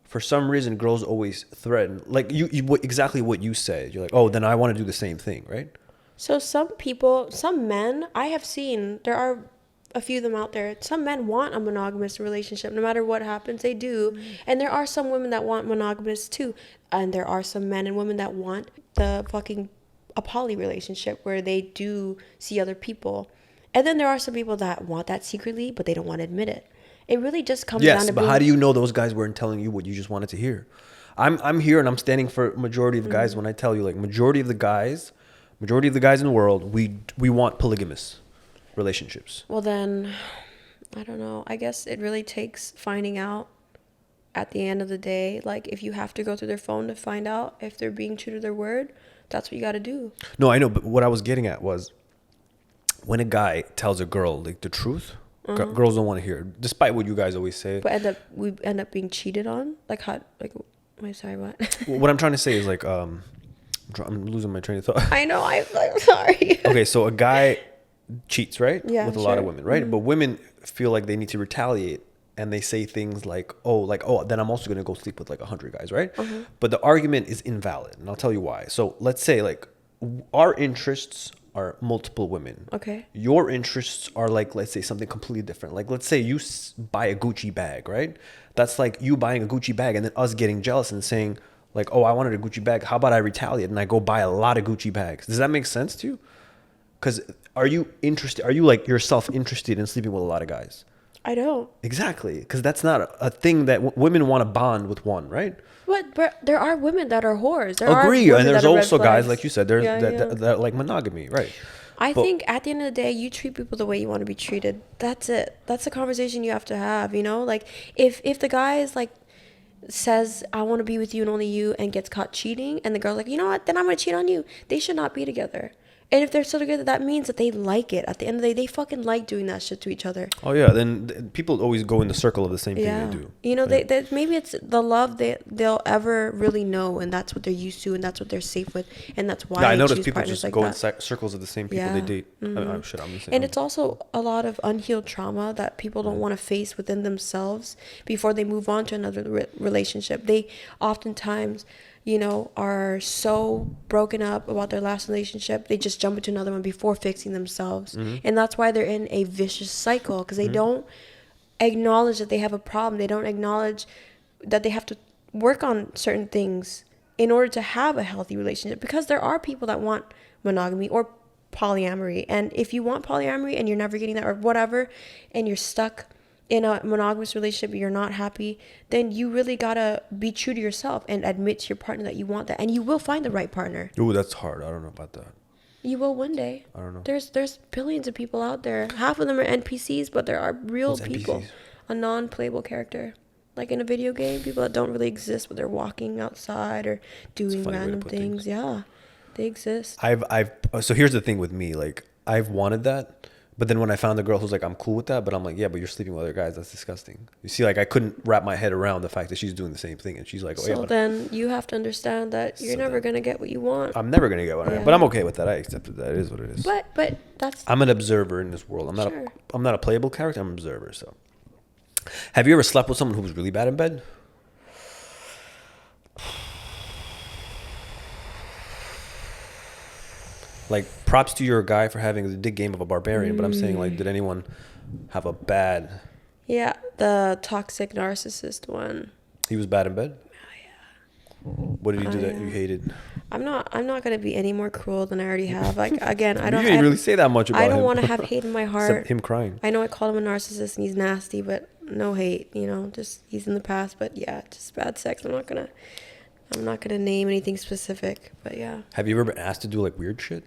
for some reason, girls always threaten. Like you exactly what you said. You're like, oh, then I want to do the same thing, right? So some men, I have seen, there are a few of them out there. Some men want a monogamous relationship. No matter what happens, they do. Mm-hmm. And there are some women that want monogamous too. And there are some men and women that want a poly relationship where they do see other people. And then there are some people that want that secretly, but they don't want to admit it. It really just comes down to but how do you know those guys weren't telling you what you just wanted to hear? I'm here and I'm standing for majority of guys when I tell you, like, majority of the guys in the world, we want polygamous relationships. Well, then, I don't know. I guess it really takes finding out at the end of the day. Like, if you have to go through their phone to find out if they're being true to their word, that's what you got to do. No, I know. But what I was getting at was when a guy tells a girl, like, the truth, girls don't want to hear it, despite what you guys always say. But we end up being cheated on? Like, how? Like, wait, sorry, what? What I'm trying to say is, like, I'm losing my train of thought. I know. I'm sorry. Okay, so a guy cheats, right? Yeah, with a lot of women, right? But women feel like they need to retaliate, and they say things like, oh, then I'm also going to go sleep with like 100 guys, right? But the argument is invalid, and I'll tell you why. So let's say, like, our interests are multiple women. Okay. Your interests are, like, let's say something completely different. Like, let's say you buy a Gucci bag, right? That's like you buying a Gucci bag and then us getting jealous and saying, like, oh, I wanted a Gucci bag. How about I retaliate and I go buy a lot of Gucci bags? Does that make sense to you? Because are you interested? Are you, like, yourself interested in sleeping with a lot of guys? I don't. Exactly. Because that's not a thing that women want to bond with one, right? But there are women that are whores. Agree. And there's also guys, like you said, that like monogamy, right? I think at the end of the day, you treat people the way you want to be treated. That's it. That's a conversation you have to have, you know? Like, if the guy is like, says, I want to be with you and only you, and gets caught cheating, and the girl's like, you know what, then I'm going to cheat on you. They should not be together. And if they're still together, that means that they like it. At the end of the day, they fucking like doing that shit to each other. Oh, yeah. Then people always go in the circle of the same thing they do. You know, right? they maybe it's the love they'll ever really know, and that's what they're used to, and that's what they're safe with, and that's why I notice people just like go in circles of the same people they date. Mm-hmm. And it's also a lot of unhealed trauma that people don't want to face within themselves before they move on to another relationship. They oftentimes, you know, are so broken up about their last relationship, they just jump into another one before fixing themselves. And that's why they're in a vicious cycle, because they don't acknowledge that they have a problem. They don't acknowledge that they have to work on certain things in order to have a healthy relationship, because there are people that want monogamy or polyamory. And if you want polyamory and you're never getting that or whatever, and you're stuck in a monogamous relationship, you're not happy, then you really gotta be true to yourself and admit to your partner that you want that, and you will find the right partner. Ooh, that's hard. I don't know about that. You will one day. I don't know. There's billions of people out there. Half of them are NPCs, but there are real people. NPCs? A non-playable character, like in a video game, people that don't really exist, but they're walking outside or doing random things. Yeah, they exist. So here's the thing with me, like, I've wanted that. But then when I found a girl who's like, I'm cool with that, but I'm like, yeah, but you're sleeping with other guys. That's disgusting. You see, like, I couldn't wrap my head around the fact that she's doing the same thing. And she's like, oh, yeah. So then you have to understand that you're never going to get what you want. I'm never going to get what I want. But I'm okay with that. I accepted that. It is what it is. But that's... I'm an observer in this world. I'm not a playable character. I'm an observer, so. Have you ever slept with someone who was really bad in bed? Like, props to your guy for having the dick game of a barbarian, but I'm saying, like, did anyone have a bad... Yeah, the toxic narcissist one. He was bad in bed? Oh, yeah. What did he do that you hated? I'm not going to be any more cruel than I already have. Like, again, I don't... You didn't really say that much about him. I don't want to have hate in my heart. Except him crying. I know I called him a narcissist and he's nasty, but no hate, you know, just he's in the past. But yeah, just bad sex. I'm not gonna name anything specific, but yeah. Have you ever been asked to do, like, weird shit?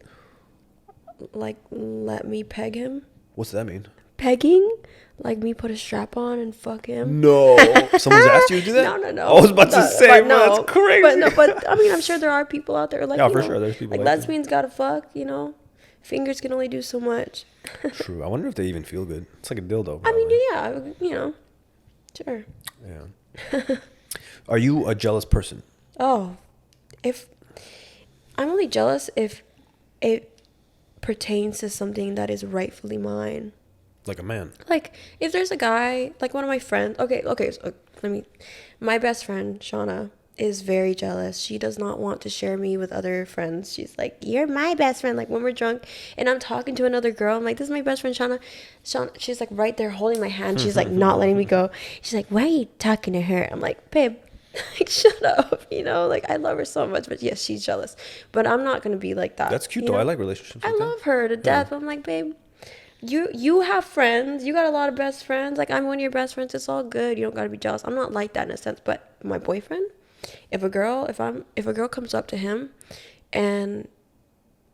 Like, let me peg him? What's that mean? Pegging? Like me put a strap on and fuck him? No. Someone's asked you to do that? No. I was about to say, that's crazy. But I mean, I'm sure there are people out there like, yeah, for sure. There's people like lesbians gotta fuck, you know? Fingers can only do so much. True. I wonder if they even feel good. It's like a dildo. I mean, yeah, you know. Sure. Yeah. Are you a jealous person? Oh, if I'm only jealous if it pertains to something that is rightfully mine. Like a man. Like if there's a guy, like one of my friends. Okay. So my best friend Shauna is very jealous. She does not want to share me with other friends. She's like, "You're my best friend." Like when we're drunk and I'm talking to another girl, I'm like, "This is my best friend Shauna." She's like right there holding my hand. She's like not letting me go. She's like, "Why are you talking to her?" I'm like, "Babe, like shut up." Like I love her so much, but yes, she's jealous. But I'm not gonna be like that. That's cute though. I like relationships. I love her to death. But I'm like, babe, you have friends. You got a lot of best friends. Like I'm one of your best friends. It's all good. You don't gotta be jealous. I'm not like that in a sense. But my boyfriend, if a girl comes up to him, and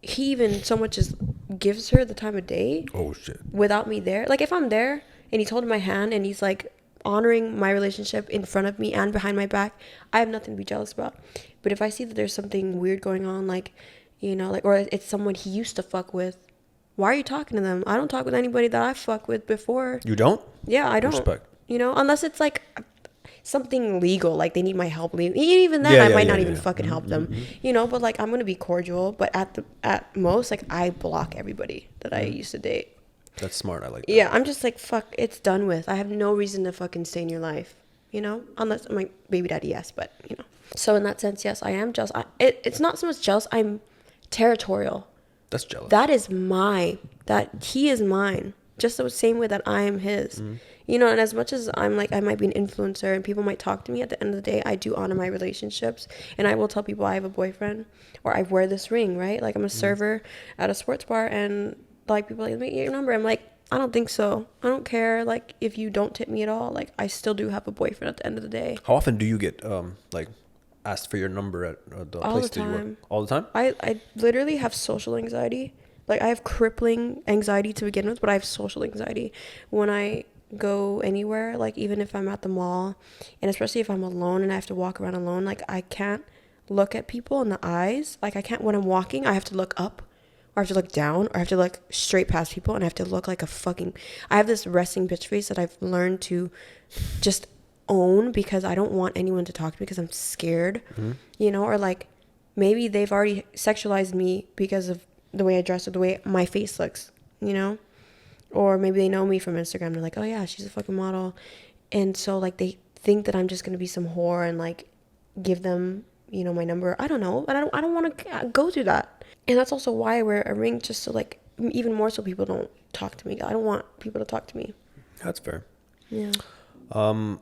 he even so much as gives her the time of day. Oh shit. Without me there, like if I'm there and he's holding my hand and he's like honoring my relationship in front of me and behind my back, I have nothing to be jealous about. But if I see that there's something weird going on, like, or it's someone he used to fuck with, why are you talking to them? I don't talk with anybody that I fuck with before. You don't? Yeah, I don't. Respect. Unless it's like something legal, like they need my help. Even then, I might not even fucking help them. But like I'm gonna be cordial. But at most, like I block everybody that I used to date. That's smart. I like that. Yeah, I'm just like, fuck, it's done with. I have no reason to fucking stay in your life, unless my baby daddy, yes, but so in that sense, yes, I am jealous. It's not so much jealous, I'm territorial. That's jealous. That he is mine, just the same way that I am his. And as much as I'm like, I might be an influencer and people might talk to me, at the end of the day, I do honor my relationships, and I will tell people I have a boyfriend, or I wear this ring, right? Like I'm a server at a sports bar, and like people like, your number. I'm like, I don't think so. I don't care. Like if you don't tip me at all, like I still do have a boyfriend at the end of the day. How often do you get like asked for your number at the place that you work? All the time? I literally have social anxiety. Like I have crippling anxiety to begin with, but I have social anxiety when I go anywhere. Like even if I'm at the mall, and especially if I'm alone and I have to walk around alone, like I can't look at people in the eyes. Like I can't, when I'm walking, I have to look up, or I have to look down, or I have to look straight past people, and I have to look like I have this resting bitch face that I've learned to just own, because I don't want anyone to talk to me because I'm scared, or like maybe they've already sexualized me because of the way I dress or the way my face looks, or maybe they know me from Instagram. They're like, oh yeah, she's a fucking model. And so like they think that I'm just going to be some whore and like give them, my number. I don't know. I don't want to go through that. And that's also why I wear a ring, just so like even more so people don't talk to me. I don't want people to talk to me. That's fair. Yeah.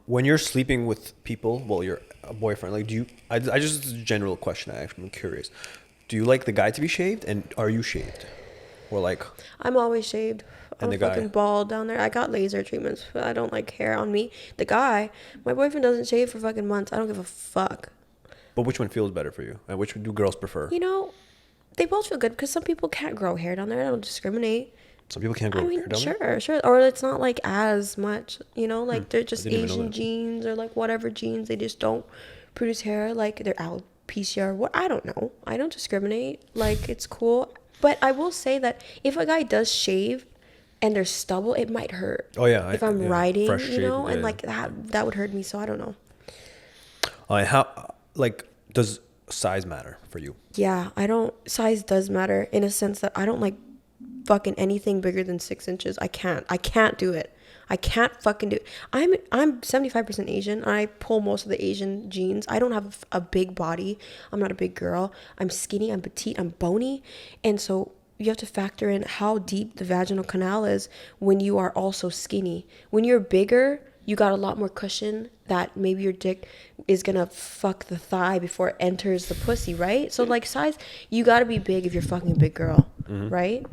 When you're sleeping with people, well, you're a boyfriend, like I just, it's a general question. I'm curious. Do you like the guy to be shaved, and are you shaved? Or like, I'm always shaved. I'm fucking bald down there. I got laser treatments, but I don't like hair on me. The guy, my boyfriend doesn't shave for fucking months. I don't give a fuck. But which one feels better for you? And which do girls prefer? They both feel good, because some people can't grow hair down there. I don't discriminate. Some people can't grow hair down there? Sure. Or it's not like as much, like they're just Asian genes, or like whatever genes. They just don't produce hair. Like they're alopecia or what. I don't know. I don't discriminate. Like it's cool. But I will say that if a guy does shave and there's stubble, it might hurt. Oh yeah. If I'm riding, and like that would hurt me. So I don't know. How, like, does size matter for you? Yeah, size does matter in a sense that I don't like fucking anything bigger than 6 inches. I can't do it. I can't fucking do it. I'm 75% Asian, and I pull most of the Asian genes. I don't have a big body. I'm not a big girl. I'm skinny, I'm petite, I'm bony. And so you have to factor in how deep the vaginal canal is when you are also skinny. When you're bigger, you got a lot more cushion that maybe your dick is gonna fuck the thigh before it enters the pussy, right? So like size, you gotta be big if you're fucking a big girl, right?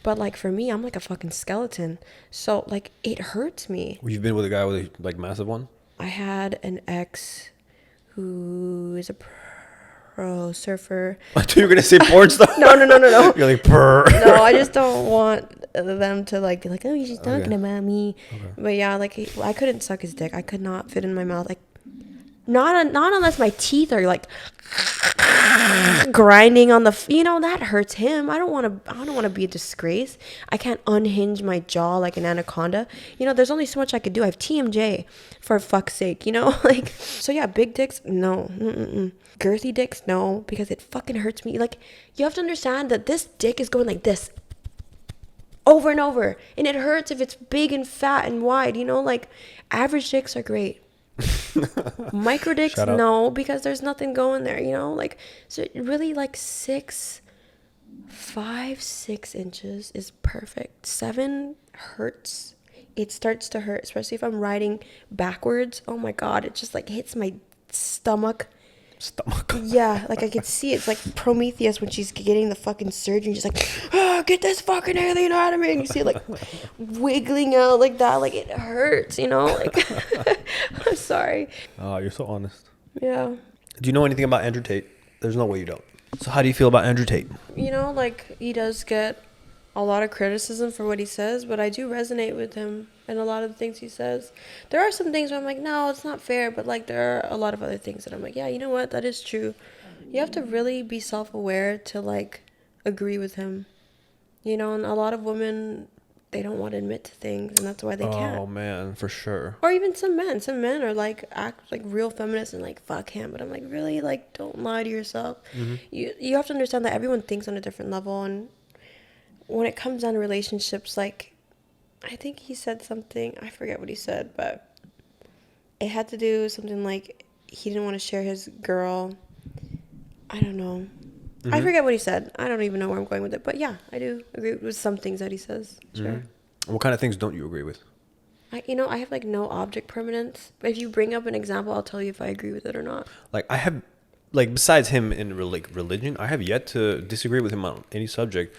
But like for me, I'm like a fucking skeleton, so like it hurts me. You've been with a guy with a like massive one? I had an ex who is a pro surfer. I thought you were gonna say porn star. No. You're like purr. No, I just don't want them to like be like, oh, you're just talking about me. Okay. But yeah, like I couldn't suck his dick. I could not fit in my mouth. Like not unless my teeth are like grinding on the, that hurts him. I don't want to be a disgrace. I can't unhinge my jaw like an anaconda. There's only so much I could do. I have TMJ, for fuck's sake, like, so yeah, big dicks, no. Girthy dicks, no, because it fucking hurts me. Like, you have to understand that this dick is going like this over and over, and it hurts if it's big and fat and wide. like, average dicks are great. Micro dicks, no, because there's nothing going there. Like, so really, like 5-6 inches is perfect. 7 hurts. It starts to hurt, especially if I'm riding backwards. Oh my god, it just like hits my stomach. Yeah, like I could see it's like Prometheus when she's getting the fucking surgery. She's like, get this fucking alien out of me. And you see it like wiggling out like that. Like, it hurts, like. I'm sorry. Oh, you're so honest. Yeah. Do you know anything about Andrew Tate? There's no way you don't. So how do you feel about Andrew Tate? Like, he does get a lot of criticism for what he says, but I do resonate with him and a lot of the things he says. There are some things where I'm like, no, it's not fair, but like, there are a lot of other things that I'm like, yeah, you know what, that is true. You have to really be self-aware to like agree with him, and a lot of women, they don't want to admit to things, and that's why they can't. Oh man, for sure. Or even some men are like, act like real feminists and like, fuck him, but I'm like, really, like, don't lie to yourself. You have to understand that everyone thinks on a different level, and when it comes down to relationships, like, I think he said something, I forget what he said, but it had to do something like he didn't want to share his girl. I don't know. I forget what he said. I don't even know where I'm going with it. But yeah, I do agree with some things that he says. Sure. What kind of things don't you agree with? I have like no object permanence. But if you bring up an example, I'll tell you if I agree with it or not. Like, I have, like, besides him in religion, I have yet to disagree with him on any subject.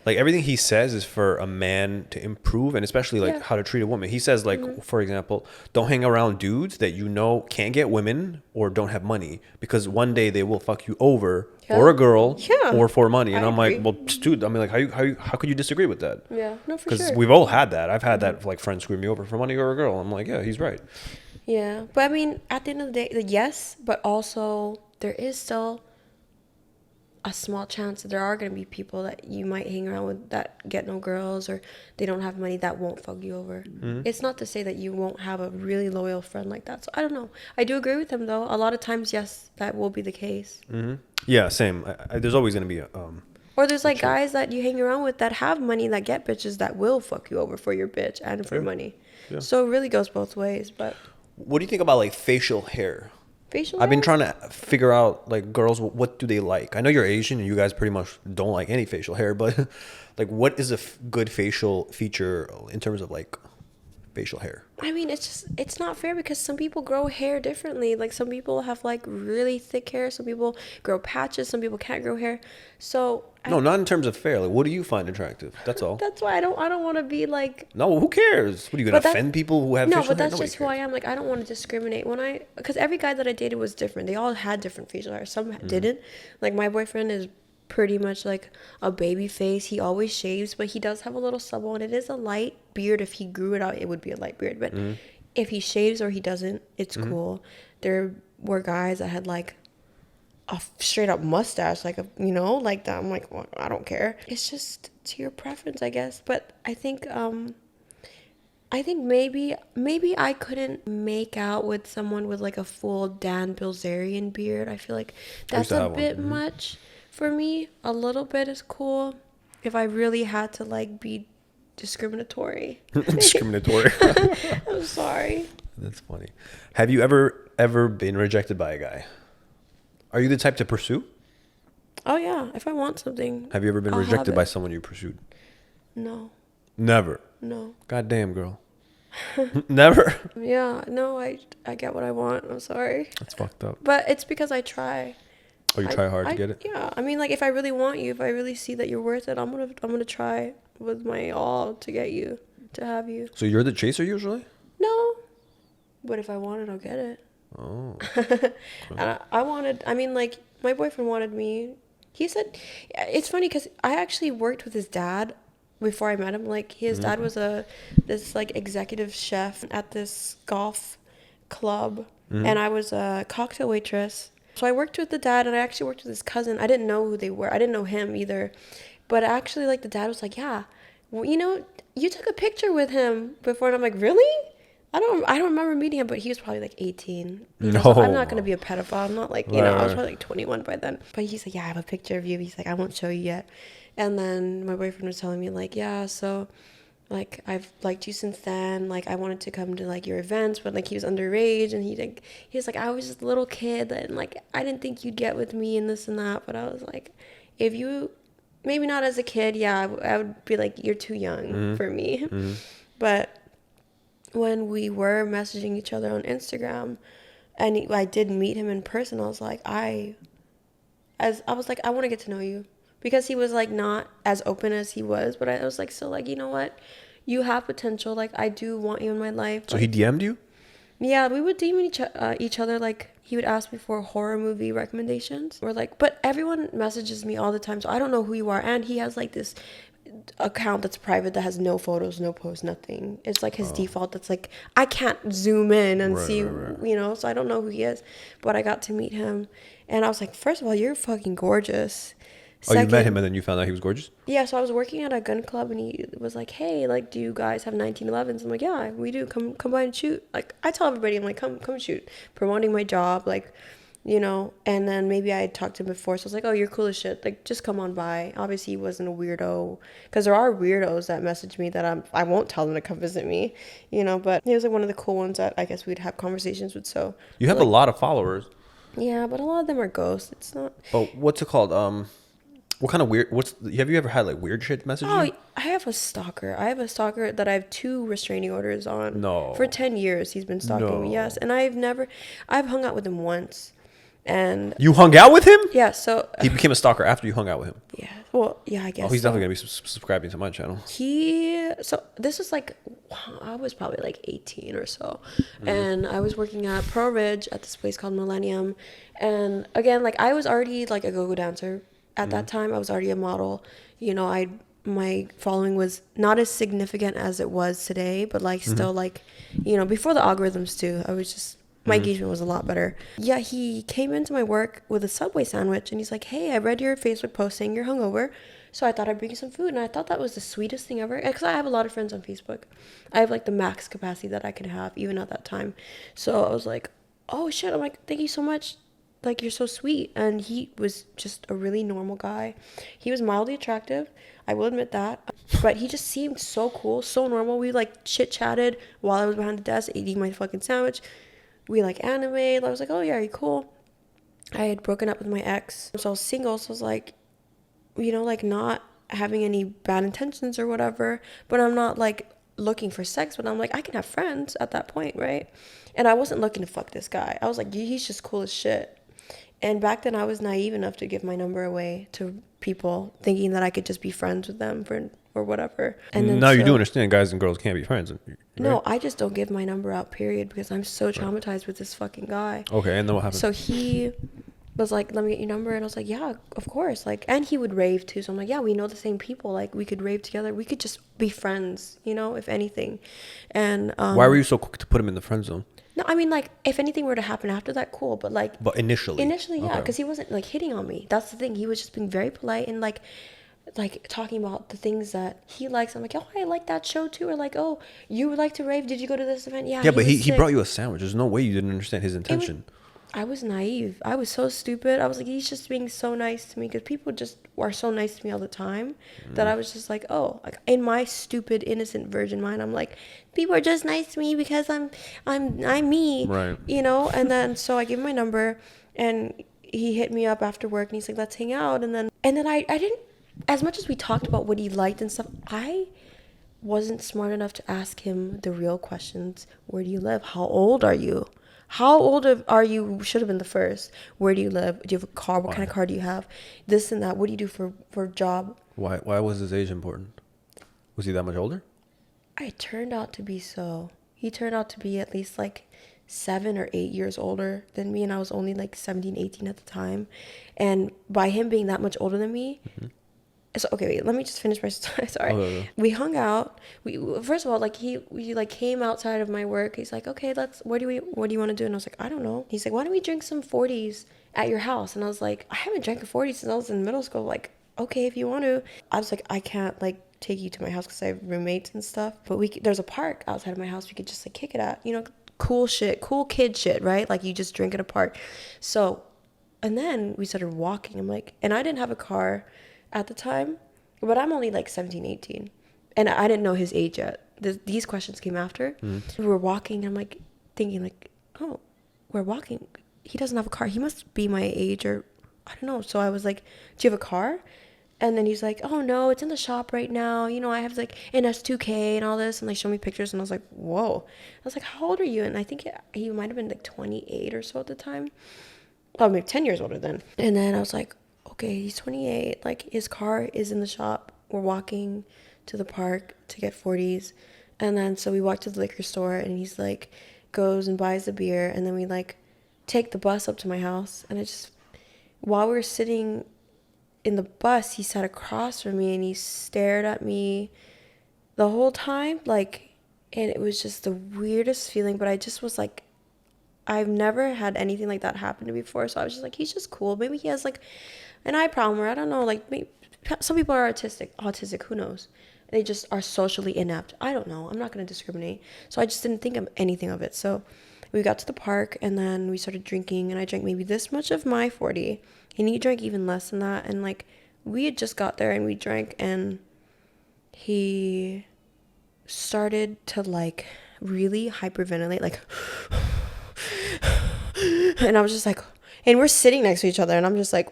Like, everything he says is for a man to improve, and especially like how to treat a woman. He says, like, for example, don't hang around dudes that can't get women or don't have money, because one day they will fuck you over for a girl or for money. And I'm like, well, dude, I mean, like, how could you disagree with that? Yeah, no, for sure. Because we've all had that. I've had that, like, friends screw me over for money or a girl. I'm like, yeah, he's right. Yeah, but I mean, at the end of the day, yes, but also there is still a small chance that there are going to be people that you might hang around with that get no girls, or they don't have money, that won't fuck you over. It's not to say that you won't have a really loyal friend like that. So I don't know. I do agree with him though. A lot of times, yes, that will be the case. Yeah, same. There's always going to be a or there's like guys that you hang around with that have money, that get bitches that will fuck you over for your bitch and for money. Yeah. So it really goes both ways. But what do you think about like facial hair? I've been trying to figure out, like, girls, what do they like? I know you're Asian and you guys pretty much don't like any facial hair, but like, what is a good facial feature in terms of like facial hair? I mean, it's not fair, because some people grow hair differently. Like, some people have like really thick hair, some people grow patches, some people can't grow hair. So no, not in terms of fair. Like, what do you find attractive? That's all. That's why I don't want to be like. No, who cares? What are you gonna offend people who have? No, facial but that's hair? just who I am. Like, I don't want to discriminate because every guy that I dated was different. They all had different facial hair. Some didn't. Like, my boyfriend is pretty much like a baby face. He always shaves, but he does have a little stubble, and it is a light beard. If he grew it out, it would be a light beard. But if he shaves or he doesn't, it's cool. There were guys that had like a straight up mustache, like like that. I'm like, well, I don't care. It's just to your preference, I guess. But I think maybe I couldn't make out with someone with like a full Dan Bilzerian beard. I feel like that's a bit much for me. A little bit is cool if I really had to like be discriminatory. I'm sorry. That's funny. Have you ever been rejected by a guy? Are you the type to pursue? Oh yeah, if I want something. Have you ever been rejected by someone you pursued? No. Never? No. Goddamn, girl. Never? Yeah, no, I get what I want. I'm sorry. That's fucked up. But it's because I try. Oh, you try hard to get it? Yeah, I mean, like, if I really want you, if I really see that you're worth it, I'm gonna try with my all to get you, to have you. So you're the chaser usually? No, but if I want it, I'll get it. Oh. And I mean, like, my boyfriend wanted me. He said, it's funny because I actually worked with his dad before I met him. Like, his dad was this like executive chef at this golf club, and I was a cocktail waitress. So I worked with the dad, and I actually worked with his cousin. I didn't know who they were. I didn't know him either. But actually, like, the dad was like, yeah, well, you know, you took a picture with him before. And I'm like, really? I don't remember meeting him, but he was probably like 18. You know, so I'm not going to be a pedophile. I'm not like, you know, I was probably like 21 by then. But he's like, yeah, I have a picture of you. He's like, I won't show you yet. And then my boyfriend was telling me, like, yeah, so, like, I've liked you since then. Like, I wanted to come to, like, your events, but, like, he was underage. And he was like, I was just a little kid. And, like, I didn't think you'd get with me and this and that. But I was like, if you, maybe not as a kid, yeah, I would be like, you're too young for me. But when we were messaging each other on Instagram and I did meet him in person, I was like, I want to get to know you, because he was like not as open as he was, but I was like, so, like, you know what, you have potential, like, I do want you in my life. So he DM'd you? Yeah, we would DM each other. Like, he would ask me for horror movie recommendations, or like, but everyone messages me all the time, so I don't know who you are. And he has like this account that's private that has no photos, no posts, nothing. It's like his default. That's like, I can't zoom in and see, you know, so I don't know who he is. But I got to meet him, and I was like, first of all, you're fucking gorgeous. Second, you met him and then you found out he was gorgeous? Yeah, so I was working at a gun club, and he was like, hey, like, do you guys have 1911s? I'm like, yeah, we do. Come by and shoot. Like, I tell everybody, I'm like, come shoot. Promoting my job, like, you know. And then maybe I had talked to him before, so I was like, oh, you're cool as shit. Like, just come on by. Obviously, he wasn't a weirdo, because there are weirdos that message me that I won't tell them to come visit me, you know. But he was like one of the cool ones that I guess we'd have conversations with. So you have like, a lot of followers. Yeah, but a lot of them are ghosts. It's not. But what's it called? What kind of weird? Have you ever had like weird shit messages? Oh, I have a stalker. I have a stalker that I have 2 restraining orders on. No. For 10 years, he's been stalking me. Yes, and I've hung out with him once, and you hung out with him? Yeah. So he became a stalker after you hung out with him. Yeah. Well, yeah, I guess. Oh, he's definitely gonna be subscribing to my channel. So this was like, I was probably like 18 or so, and I was working at Pro Ridge at this place called Millennium, and again, like, I was already like a go-go dancer. At that time, I was already a model. You know, my following was not as significant as it was today, but like still, like, you know, before the algorithms too, I was just, my engagement was a lot better. Yeah, he came into my work with a Subway sandwich, and he's like, hey, I read your Facebook post saying you're hungover, so I thought I'd bring you some food. And I thought that was the sweetest thing ever, because I have a lot of friends on Facebook. I have like the max capacity that I could have even at that time. So I was like, oh shit, I'm like, thank you so much. Like, you're so sweet. And he was just a really normal guy. He was mildly attractive, I will admit that, but he just seemed so cool, so normal. We like chit chatted while I was behind the desk eating my fucking sandwich. We like anime. I was like, oh yeah, are you cool? I had broken up with my ex, so I was single. So I was like, you know, like, not having any bad intentions or whatever, but I'm not like looking for sex, but I'm like, I can have friends at that point, right? And I wasn't looking to fuck this guy. I was like, he's just cool as shit. And back then, I was naive enough to give my number away to people, thinking that I could just be friends with them or whatever. And then now you do understand guys and girls can't be friends, right? No, I just don't give my number out, period, because I'm so traumatized with this fucking guy. Okay, and then what happened? So he was like, let me get your number. And I was like, yeah, of course. Like, and he would rave too. So I'm like, yeah, we know the same people. Like, we could rave together. We could just be friends, you know, if anything. And why were you so quick to put him in the friend zone? No, I mean, like, if anything were to happen after that, cool. But like, initially, yeah, because he wasn't like hitting on me. That's the thing. He was just being very polite and like talking about the things that he likes. I'm like, oh, I like that show too. Or like, oh, you would like to rave? Did you go to this event? Yeah. Yeah, but he brought you a sandwich. There's no way you didn't understand his intention. I was naive. I was so stupid. I was like, he's just being so nice to me, because people just are so nice to me all the time that I was just like, oh, like, in my stupid innocent virgin mind, I'm like, people are just nice to me because I'm me, right? You know. And then so I gave him my number, and he hit me up after work, and he's like, let's hang out. And then I didn't, as much as we talked about what he liked and stuff, I wasn't smart enough to ask him the real questions. Where do you live? How old are you? How old are you? Should have been the first. Where do you live? Do you have a car? What kind of car do you have? This and that. What do you do for a job? Why was his age important? Was he that much older? It turned out to be so. He turned out to be at least like 7 or 8 years older than me, and I was only like 17, 18 at the time. And by him being that much older than me, So okay, wait, let me just finish my story. Sorry. Okay. We hung out. We first of all, like we like came outside of my work. He's like, okay, what do you want to do? And I was like, I don't know. He's like, why don't we drink some 40s at your house? And I was like, I haven't drank a 40 since I was in middle school. Like, okay, if you want to. I was like, I can't like take you to my house because I have roommates and stuff. But there's a park outside of my house we could just like kick it at. You know, cool kid shit, right? Like you just drink at a park. So, and then we started walking. I'm like, and I didn't have a car at the time, but I'm only like 17, 18. And I didn't know his age yet. These questions came after. We were walking. I'm like thinking like, oh, we're walking. He doesn't have a car. He must be my age or I don't know. So I was like, do you have a car? And then he's like, oh no, it's in the shop right now. You know, I have like an S2K and all this, and like show me pictures. And I was like, whoa. I was like, how old are you? And I think he might have been like 28 or so at the time. Oh, maybe 10 years older then. And then I was like, okay, he's 28. Like his car is in the shop. We're walking to the park to get 40s. And then so we walk to the liquor store and he's like goes and buys the beer. And then we like take the bus up to my house. And while we were sitting in the bus, he sat across from me and he stared at me the whole time. Like, and it was just the weirdest feeling. But I just was like, I've never had anything like that happen to me before. So I was just like, he's just cool. Maybe he has like an eye problem or I don't know. Like maybe some people are autistic, who knows? They just are socially inept. I don't know. I'm not going to discriminate. So I just didn't think of anything of it. So we got to the park and then we started drinking and I drank maybe this much of my 40 and he drank even less than that. And like we had just got there and we drank and he started to like really hyperventilate, like and I was just like, and we're sitting next to each other and I'm just like,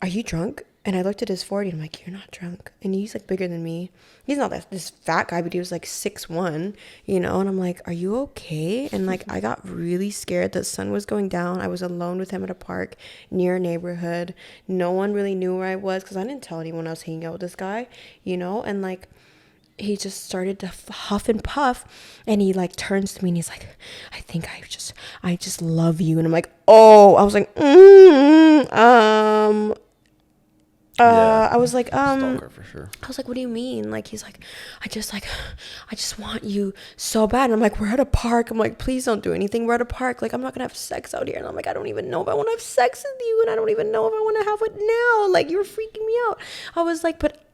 are you drunk? And I looked at his 40 and I'm like, you're not drunk. And he's like bigger than me. He's not this fat guy, but he was like 6'1", you know? And I'm like, are you okay? And like, I got really scared. The sun was going down. I was alone with him at a park near a neighborhood. No one really knew where I was because I didn't tell anyone I was hanging out with this guy, you know? And like, he just started to huff and puff and he like turns to me and he's like, I think I just love you. And I'm like, oh, I was like, I was like, Stalker for sure. I was like, what do you mean? Like, he's like, I just want you so bad. And I'm like, we're at a park. I'm like, please don't do anything. We're at a park. Like, I'm not going to have sex out here. And I'm like, I don't even know if I want to have sex with you. And I don't even know if I want to have it now. Like, you're freaking me out. I was like, but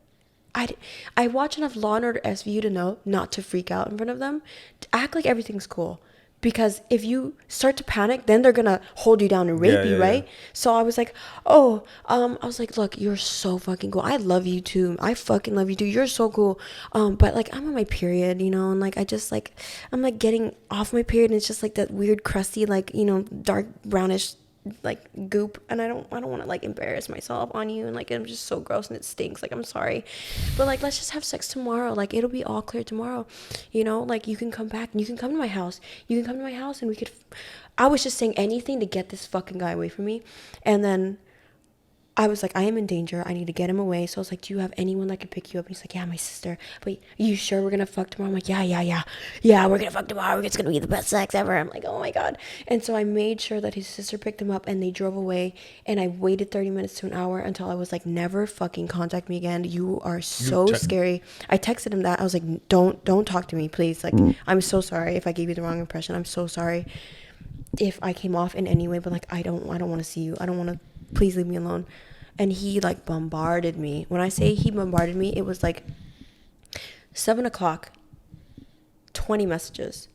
I watch enough Law and Order SVU to know not to freak out in front of them. To act like everything's cool. Because if you start to panic, then they're going to hold you down and rape you, right? Yeah. So I was like, I was like, look, you're so fucking cool. I love you too. I fucking love you too. You're so cool. But like, I'm on my period, you know, and like, I'm like getting off my period and it's just like that weird crusty, like, you know, dark brownish like goop, and I don't want to like embarrass myself on you, and like I'm just so gross and it stinks. Like, I'm sorry, but like, let's just have sex tomorrow. Like, it'll be all clear tomorrow, you know. Like, you can come back and you can come to my house. And we could. I was just saying anything to get this fucking guy away from me, and then I was like, I am in danger. I need to get him away. So I was like, do you have anyone that can pick you up? And he's like, yeah, my sister. But are you sure we're going to fuck tomorrow? I'm like, yeah, we're going to fuck tomorrow. It's going to be the best sex ever. I'm like, oh my God. And so I made sure that his sister picked him up and they drove away. And I waited 30 minutes to an hour until I was like, never fucking contact me again. You are so scary. I texted him that. I was like, don't talk to me, please. Like, I'm so sorry if I gave you the wrong impression. I'm so sorry if I came off in any way, but like, I don't want to see you. I don't want to. Please leave me alone. And he like bombarded me. When I say he bombarded me, it was like 7:00, 20 messages,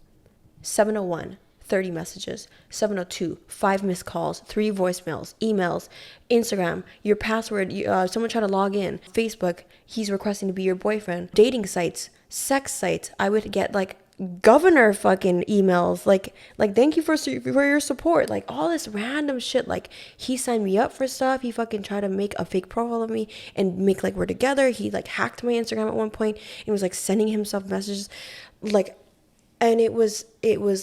7:01, 30 messages, 7:02, 5 missed calls, 3 voicemails, emails, Instagram, your password, someone tried to log in, Facebook, he's requesting to be your boyfriend, dating sites, sex sites. I would get like governor fucking emails, like thank you for your support, like all this random shit. Like, he signed me up for stuff. He fucking tried to make a fake profile of me and make like we're together. He like hacked my Instagram at one point and was like sending himself messages, like, and it was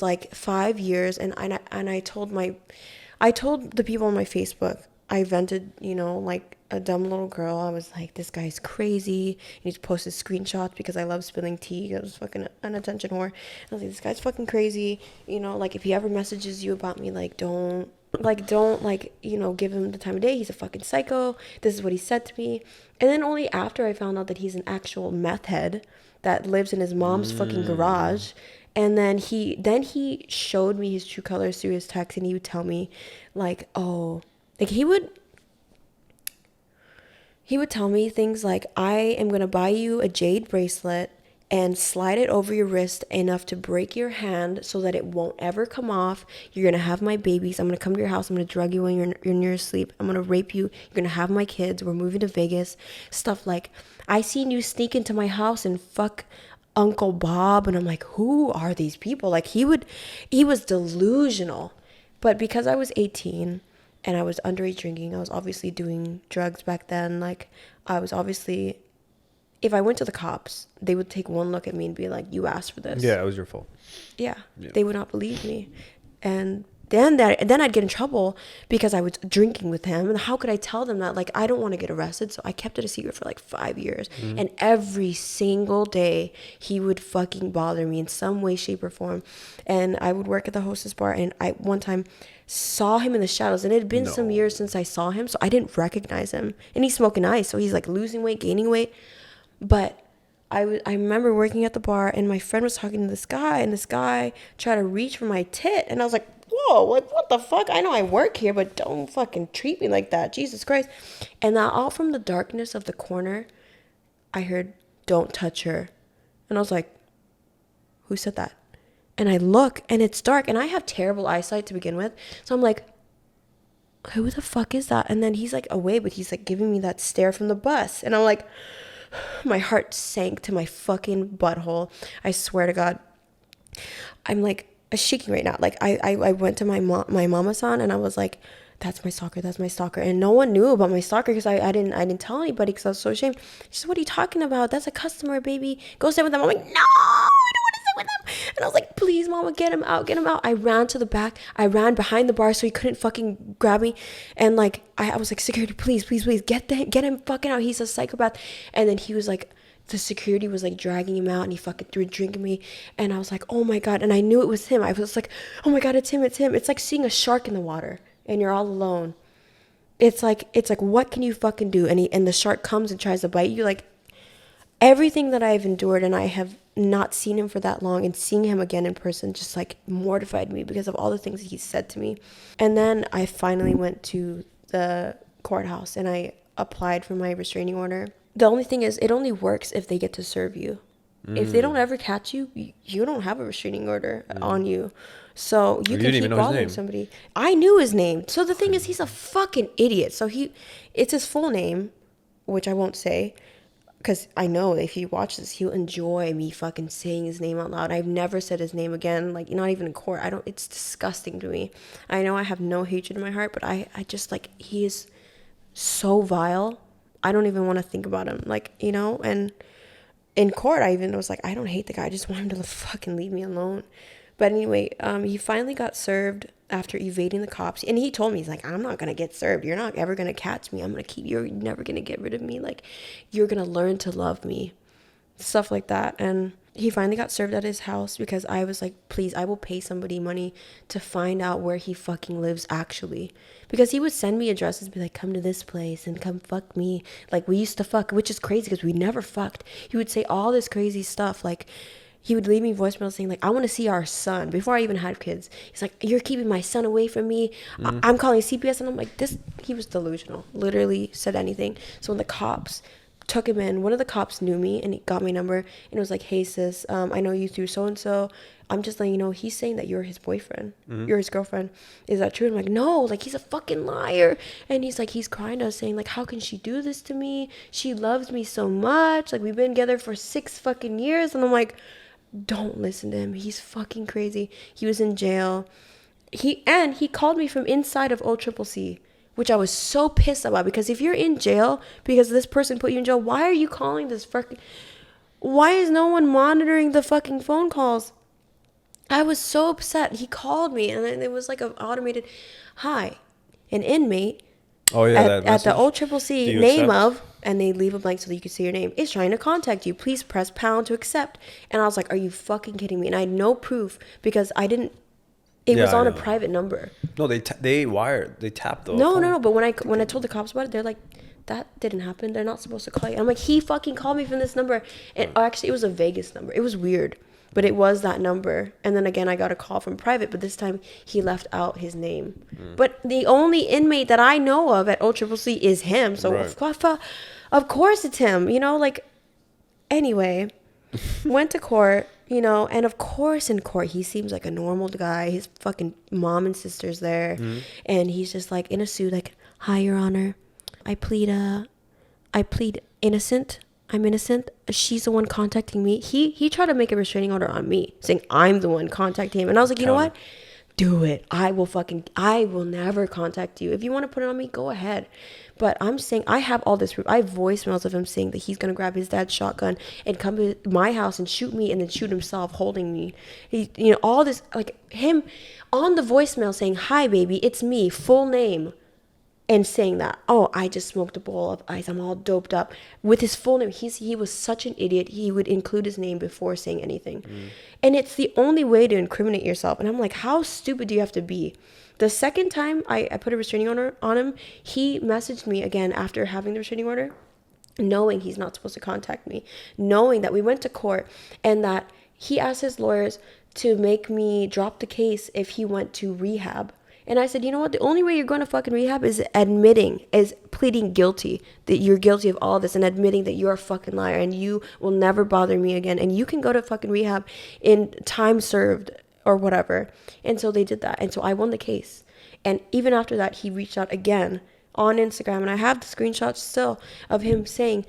like 5 years. And I told the people on my Facebook, I vented, like a dumb little girl. I was like, this guy's crazy. And he posted screenshots because I love spilling tea. I was fucking an attention whore. I was like, this guy's fucking crazy. Like if he ever messages you about me, don't give him the time of day. He's a fucking psycho. This is what he said to me. And then only after I found out that he's an actual meth head that lives in his mom's fucking garage. And then he showed me his true colors through his text, and he would tell me like, oh, like he would tell me things like, I am going to buy you a jade bracelet and slide it over your wrist enough to break your hand so that it won't ever come off. You're going to have my babies. I'm going to come to your house. I'm going to drug you when you're near asleep. I'm going to rape you. You're going to have my kids. We're moving to Vegas. Stuff like, I seen you sneak into my house and fuck Uncle Bob. And I'm like, who are these people? Like he was delusional. But because I was 18 and I was underage drinking, I was obviously doing drugs back then. Like I was obviously, if I went to the cops, they would take one look at me and be like, you asked for this. Yeah, it was your fault. Yeah. They would not believe me. And then I'd get in trouble because I was drinking with him. And how could I tell them that? Like, I don't want to get arrested. So I kept it a secret for like 5 years. Mm-hmm. And every single day he would fucking bother me in some way, shape, or form. And I would work at the hostess bar. And I one time saw him in the shadows. And it had been some years since I saw him. So I didn't recognize him. And he's smoking ice. So he's like losing weight, gaining weight. But I remember working at the bar, and my friend was talking to this guy, and this guy tried to reach for my tit, and I was like, whoa, like, what the fuck? I know I work here, but don't fucking treat me like that. Jesus Christ. And now all from the darkness of the corner, I heard, don't touch her. And I was like, who said that? And I look, and it's dark, and I have terrible eyesight to begin with. So I'm like, who the fuck is that? And then he's like away, but he's like giving me that stare from the bus. And I'm like, my heart sank to my fucking butthole. I swear to God. I'm like shaking right now. Like I went to my mama-san, and I was like, that's my stalker, that's my stalker. And no one knew about my stalker because I didn't tell anybody because I was so ashamed. She said, what are you talking about? That's a customer, baby. Go sit with them. I'm like, no, I don't want to sit with them. And I was like, please, mama, get him out, get him out. I ran to the back. I ran behind the bar so he couldn't fucking grab me. And like, I was like, security, please, get him fucking out. He's a psychopath. And then he was like, the security was like dragging him out, and he fucking threw a drink at me. And I was like, oh my God. And I knew it was him. I was like, oh my God, it's him. It's like seeing a shark in the water and you're all alone. It's like, what can you fucking do? And the shark comes and tries to bite you. Like everything that I've endured, and I have not seen him for that long, and seeing him again in person just like mortified me because of all the things that he said to me. And then I finally went to the courthouse and I applied for my restraining order. The only thing is, it only works if they get to serve you. If they don't ever catch you, you don't have a restraining order on you. So you can keep bothering somebody. I knew his name. So the thing is, he's a fucking idiot. So it's his full name, which I won't say, because I know if he watches, he'll enjoy me fucking saying his name out loud. I've never said his name again, like not even in court. It's disgusting to me. I know I have no hatred in my heart, but I just like, he is so vile. I don't even want to think about him, like, and in court, I even was like, I don't hate the guy. I just want him to fucking leave me alone. But anyway, he finally got served after evading the cops. And he told me, he's like, I'm not going to get served. You're not ever going to catch me. I'm going to keep you. You're never going to get rid of me. Like, you're going to learn to love me. Stuff like that. And he finally got served at his house because I was like, please, I will pay somebody money to find out where he fucking lives actually. Because he would send me addresses, be like, come to this place and come fuck me. Like, we used to fuck, which is crazy because we never fucked. He would say all this crazy stuff. Like, he would leave me voicemails saying, like, I want to see our son before I even had kids. He's like, you're keeping my son away from me. I'm calling CPS. And I'm like, he was delusional. Literally said anything. So when the cops took him in, one of the cops knew me and he got my number and it was like, hey sis, I know you through so-and-so. I'm just letting you know, he's saying that you're his boyfriend. You're his girlfriend. Is that true? I'm like, no, like he's a fucking liar. And he's like, he's crying to us saying like, how can she do this to me? She loves me so much. Like, we've been together for 6 fucking years. And I'm like, don't listen to him. He's fucking crazy. He was in jail. He called me from inside of OCCC, which I was so pissed about, because if you're in jail because this person put you in jail, why are you calling this fucking... Why is no one monitoring the fucking phone calls? I was so upset. He called me and it was like an automated, hi, an inmate at the OCCC name of, and they leave a blank so that you can see your name, is trying to contact you. Please press pound to accept. And I was like, are you fucking kidding me? And I had no proof because I didn't. It was on a private number. No, they tapped the No. But when I told the cops about it, they're like, that didn't happen. They're not supposed to call you. And I'm like, he fucking called me from this number. And actually, it was a Vegas number. It was weird. But it was that number. And then again, I got a call from private. But this time, he left out his name. But the only inmate that I know of at OCCC is him. So, of course it's him. You know, like, anyway, went to court, you know. And of course in court, he seems like a normal guy. His fucking mom and sister's there. And he's just like in a suit, like, hi, Your Honor. I plead innocent. I'm innocent. She's the one contacting me. He tried to make a restraining order on me, saying I'm the one contacting him. And I was like, you know what? Do it. I will never contact you. If you want to put it on me, go ahead. But I'm saying I have all this proof. I have voicemails of him saying that he's going to grab his dad's shotgun and come to my house and shoot me and then shoot himself holding me. He, you know, all this, like him on the voicemail saying, hi, baby, it's me, full name. And saying that, oh, I just smoked a bowl of ice, I'm all doped up. With his full name, he was such an idiot. He would include his name before saying anything. And it's the only way to incriminate yourself. And I'm like, how stupid do you have to be? The second time I put a restraining order on him, he messaged me again after having the restraining order, knowing he's not supposed to contact me, knowing that we went to court and that he asked his lawyers to make me drop the case if he went to rehab. And I said, you know what? The only way you're going to fucking rehab is pleading guilty, that you're guilty of all this and admitting that you're a fucking liar and you will never bother me again. And you can go to fucking rehab in time served or whatever. And so they did that. And so I won the case. And even after that, he reached out again on Instagram. And I have the screenshots still of him saying,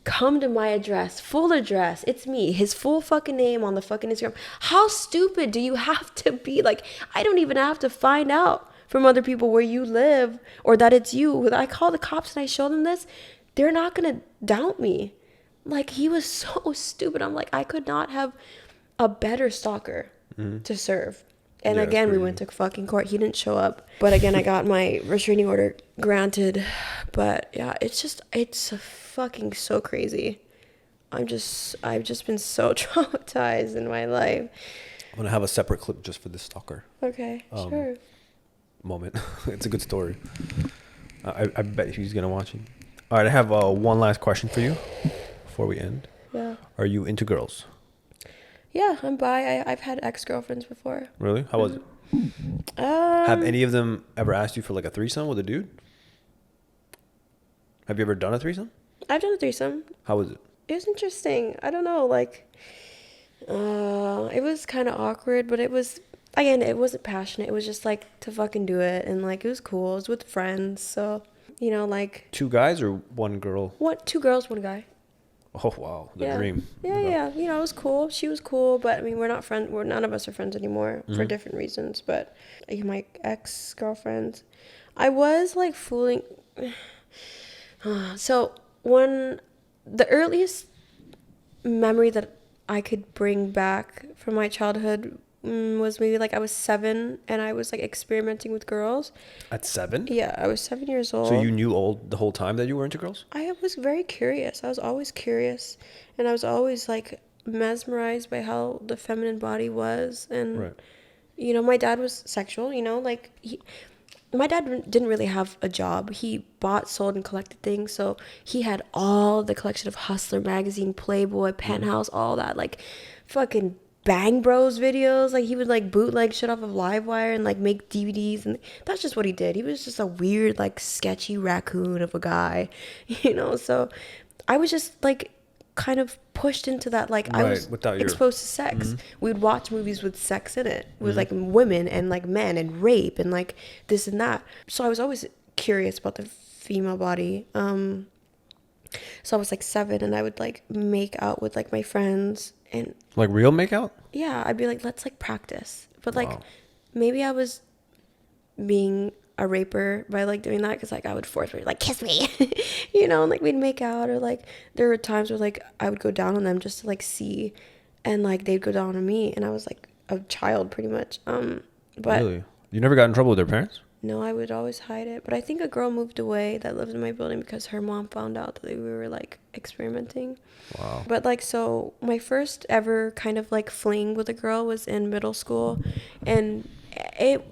come to my address, full address. It's me. His full fucking name on the fucking Instagram. How stupid do you have to be? Like, I don't even have to find out from other people where you live or that it's you. When I call the cops and I show them this, they're not going to doubt me. Like, he was so stupid. I'm like, I could not have a better stalker to serve. And again, we went to fucking court. He didn't show up. But again, I got my restraining order granted. But yeah, it's fucking so crazy. I've just been so traumatized in my life. I'm going to have a separate clip just for this stalker. Okay, sure. Moment. It's a good story. I bet he's going to watch it. All right, I have one last question for you before we end. Yeah. Are you into girls? Yeah, I'm bi. I've had ex-girlfriends before. Really? How was it? Have any of them ever asked you for like a threesome with a dude? Have you ever done a threesome? I've done a threesome. How was it? It was interesting. I don't know, like, it was kind of awkward, but it was, again, it wasn't passionate. It was just like to fucking do it, and like it was cool. It was with friends, so, you know, like. 2 guys or 1 girl? 2 girls, 1 guy. Oh wow, the dream. Yeah. You know, it was cool. She was cool, but I mean, we're not friends. None of us are friends anymore for different reasons. But like, my ex-girlfriends, I was like fooling. So when the earliest memory that I could bring back from my childhood was maybe like I was 7 and I was like experimenting with girls. At 7? Yeah, I was 7 years old. So you knew the whole time that you were into girls? I was very curious. I was always curious, and I was always like mesmerized by how the feminine body was. And you know, my dad was sexual. You know, like my dad didn't really have a job. He bought, sold, and collected things. So he had all the collection of Hustler magazine, Playboy, Penthouse, all that, like fucking Bang Bros videos. Like, he would like bootleg shit off of Livewire and like make DVDs, and that's just what he did. He was just a weird, like, sketchy raccoon of a guy, you know. So I was just like kind of pushed into that, like, I was exposed to sex. We'd watch movies with sex in it, with like women and like men and rape and like this and that. So I was always curious about the female body. So I was like 7 and I would like make out with like my friends. And like real makeout? Yeah, I'd be like, let's like practice. But like, maybe I was being a raper by like doing that, because like I would force me, like, kiss me, you know, and like we'd make out, or like there were times where like I would go down on them just to like see, and like they'd go down on me, and I was like a child pretty much. But really, you never got in trouble with their parents? No, I would always hide it. But I think a girl moved away that lived in my building because her mom found out that we were like experimenting. Wow. But like, so my first ever kind of like fling with a girl was in middle school, and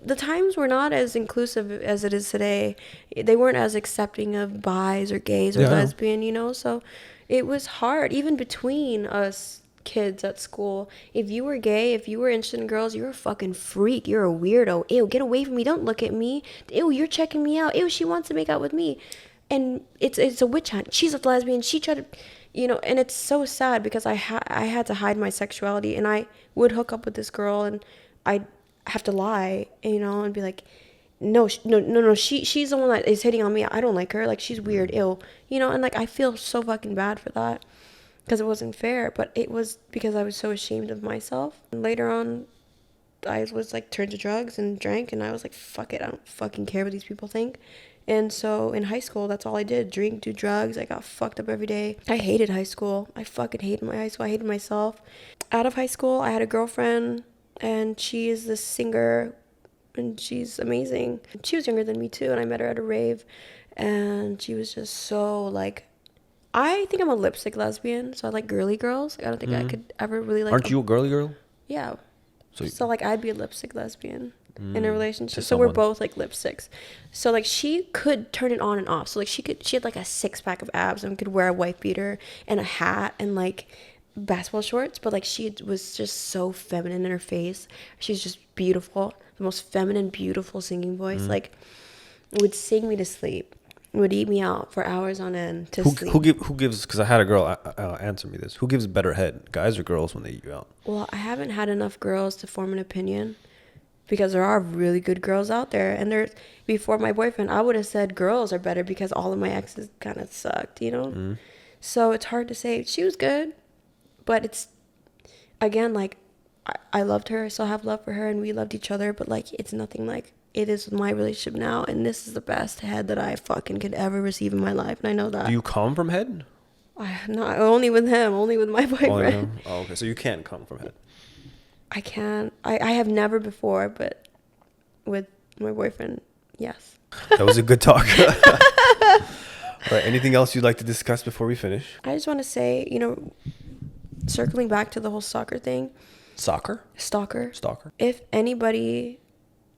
the times were not as inclusive as it is today. They weren't as accepting of bis or gays or lesbian, you know. So it was hard even between us kids at school. If you were gay, if you were interested in girls, you're a fucking freak, you're a weirdo. Ew, get away from me, don't look at me. Ew, you're checking me out. Ew, she wants to make out with me. And it's a witch hunt. She's a lesbian, she tried to, you know. And it's so sad because I had to hide my sexuality, and I would hook up with this girl and I'd have to lie, you know, and be like, no, she's the one that is hitting on me, I don't like her, like she's weird, ew, you know. And like I feel so fucking bad for that, because it wasn't fair, but it was because I was so ashamed of myself. And later on, I was like turned to drugs and drank, and I was like, fuck it, I don't fucking care what these people think. And so in high school, that's all I did, drink, do drugs. I got fucked up every day. I hated high school. I fucking hated my high school. I hated myself. Out of high school, I had a girlfriend, and she is this singer, and she's amazing. She was younger than me too, and I met her at a rave, and she was just so like, I think I'm a lipstick lesbian, so I like girly girls. I don't think I could ever really like... Aren't you a girly girl? Yeah. So like I'd be a lipstick lesbian in a relationship. So we're both like lipsticks. So like she could turn it on and off. So like she had like a 6-pack of abs and could wear a wife beater and a hat and like basketball shorts, but like she was just so feminine in her face. She's just beautiful. The most feminine, beautiful singing voice. Like would sing me to sleep. Would eat me out for hours on end to sleep. Who gives, because I had a girl answer me this, who gives better head, guys or girls, when they eat you out? Well, I haven't had enough girls to form an opinion, because there are really good girls out there. And before my boyfriend, I would have said girls are better because all of my exes kind of sucked, you know? So it's hard to say. She was good, but it's, again, like, I loved her. I still have love for her, and we loved each other, but like, it's nothing like it is with my relationship now, and this is the best head that I fucking could ever receive in my life, and I know that. Do you come from head? Not only with him, only with my boyfriend. Only with him? Oh, okay, so you can't come from head. I can't. I have never before, but with my boyfriend, yes. That was a good talk. All right, anything else you'd like to discuss before we finish? I just want to say, you know, circling back to the whole stalker thing. Stalker. If anybody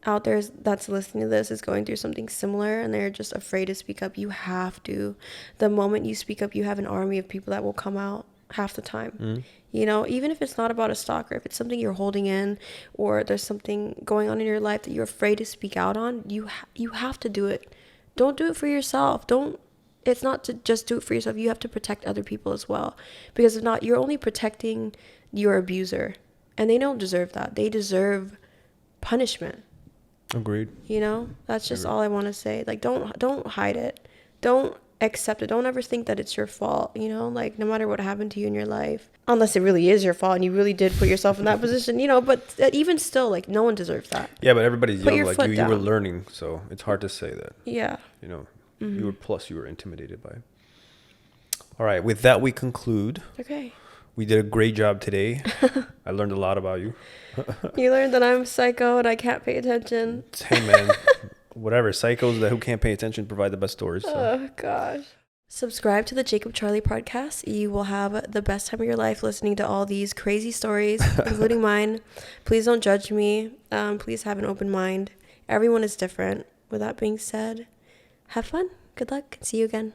out there that's listening to this is going through something similar and they're just afraid to speak up, you have to. The moment you speak up, you have an army of people that will come out half the time. You know, even if it's not about a stalker, if it's something you're holding in, or there's something going on in your life that you're afraid to speak out on, you have to do it. Don't do it for yourself. It's not to just do it for yourself. You have to protect other people as well, because if not, you're only protecting your abuser, and they don't deserve that. They deserve punishment. Agreed. You know, that's just all I want to say. Like, don't hide it. Don't accept it. Don't ever think that it's your fault, you know, like no matter what happened to you in your life, unless it really is your fault and you really did put yourself in that position, you know, but even still, like, no one deserves that. Yeah, but everybody's young, like you were learning, so it's hard to say that. Yeah. You know, you were intimidated by it. All right, with that we conclude. Okay. We did a great job today. I learned a lot about you. You learned that I'm psycho and I can't pay attention. Hey, man. Whatever. Psychos who can't pay attention provide the best stories. So. Oh, gosh. Subscribe to the Jacob Charlie podcast. You will have the best time of your life listening to all these crazy stories, including mine. Please don't judge me. Please have an open mind. Everyone is different. With that being said, have fun. Good luck. See you again.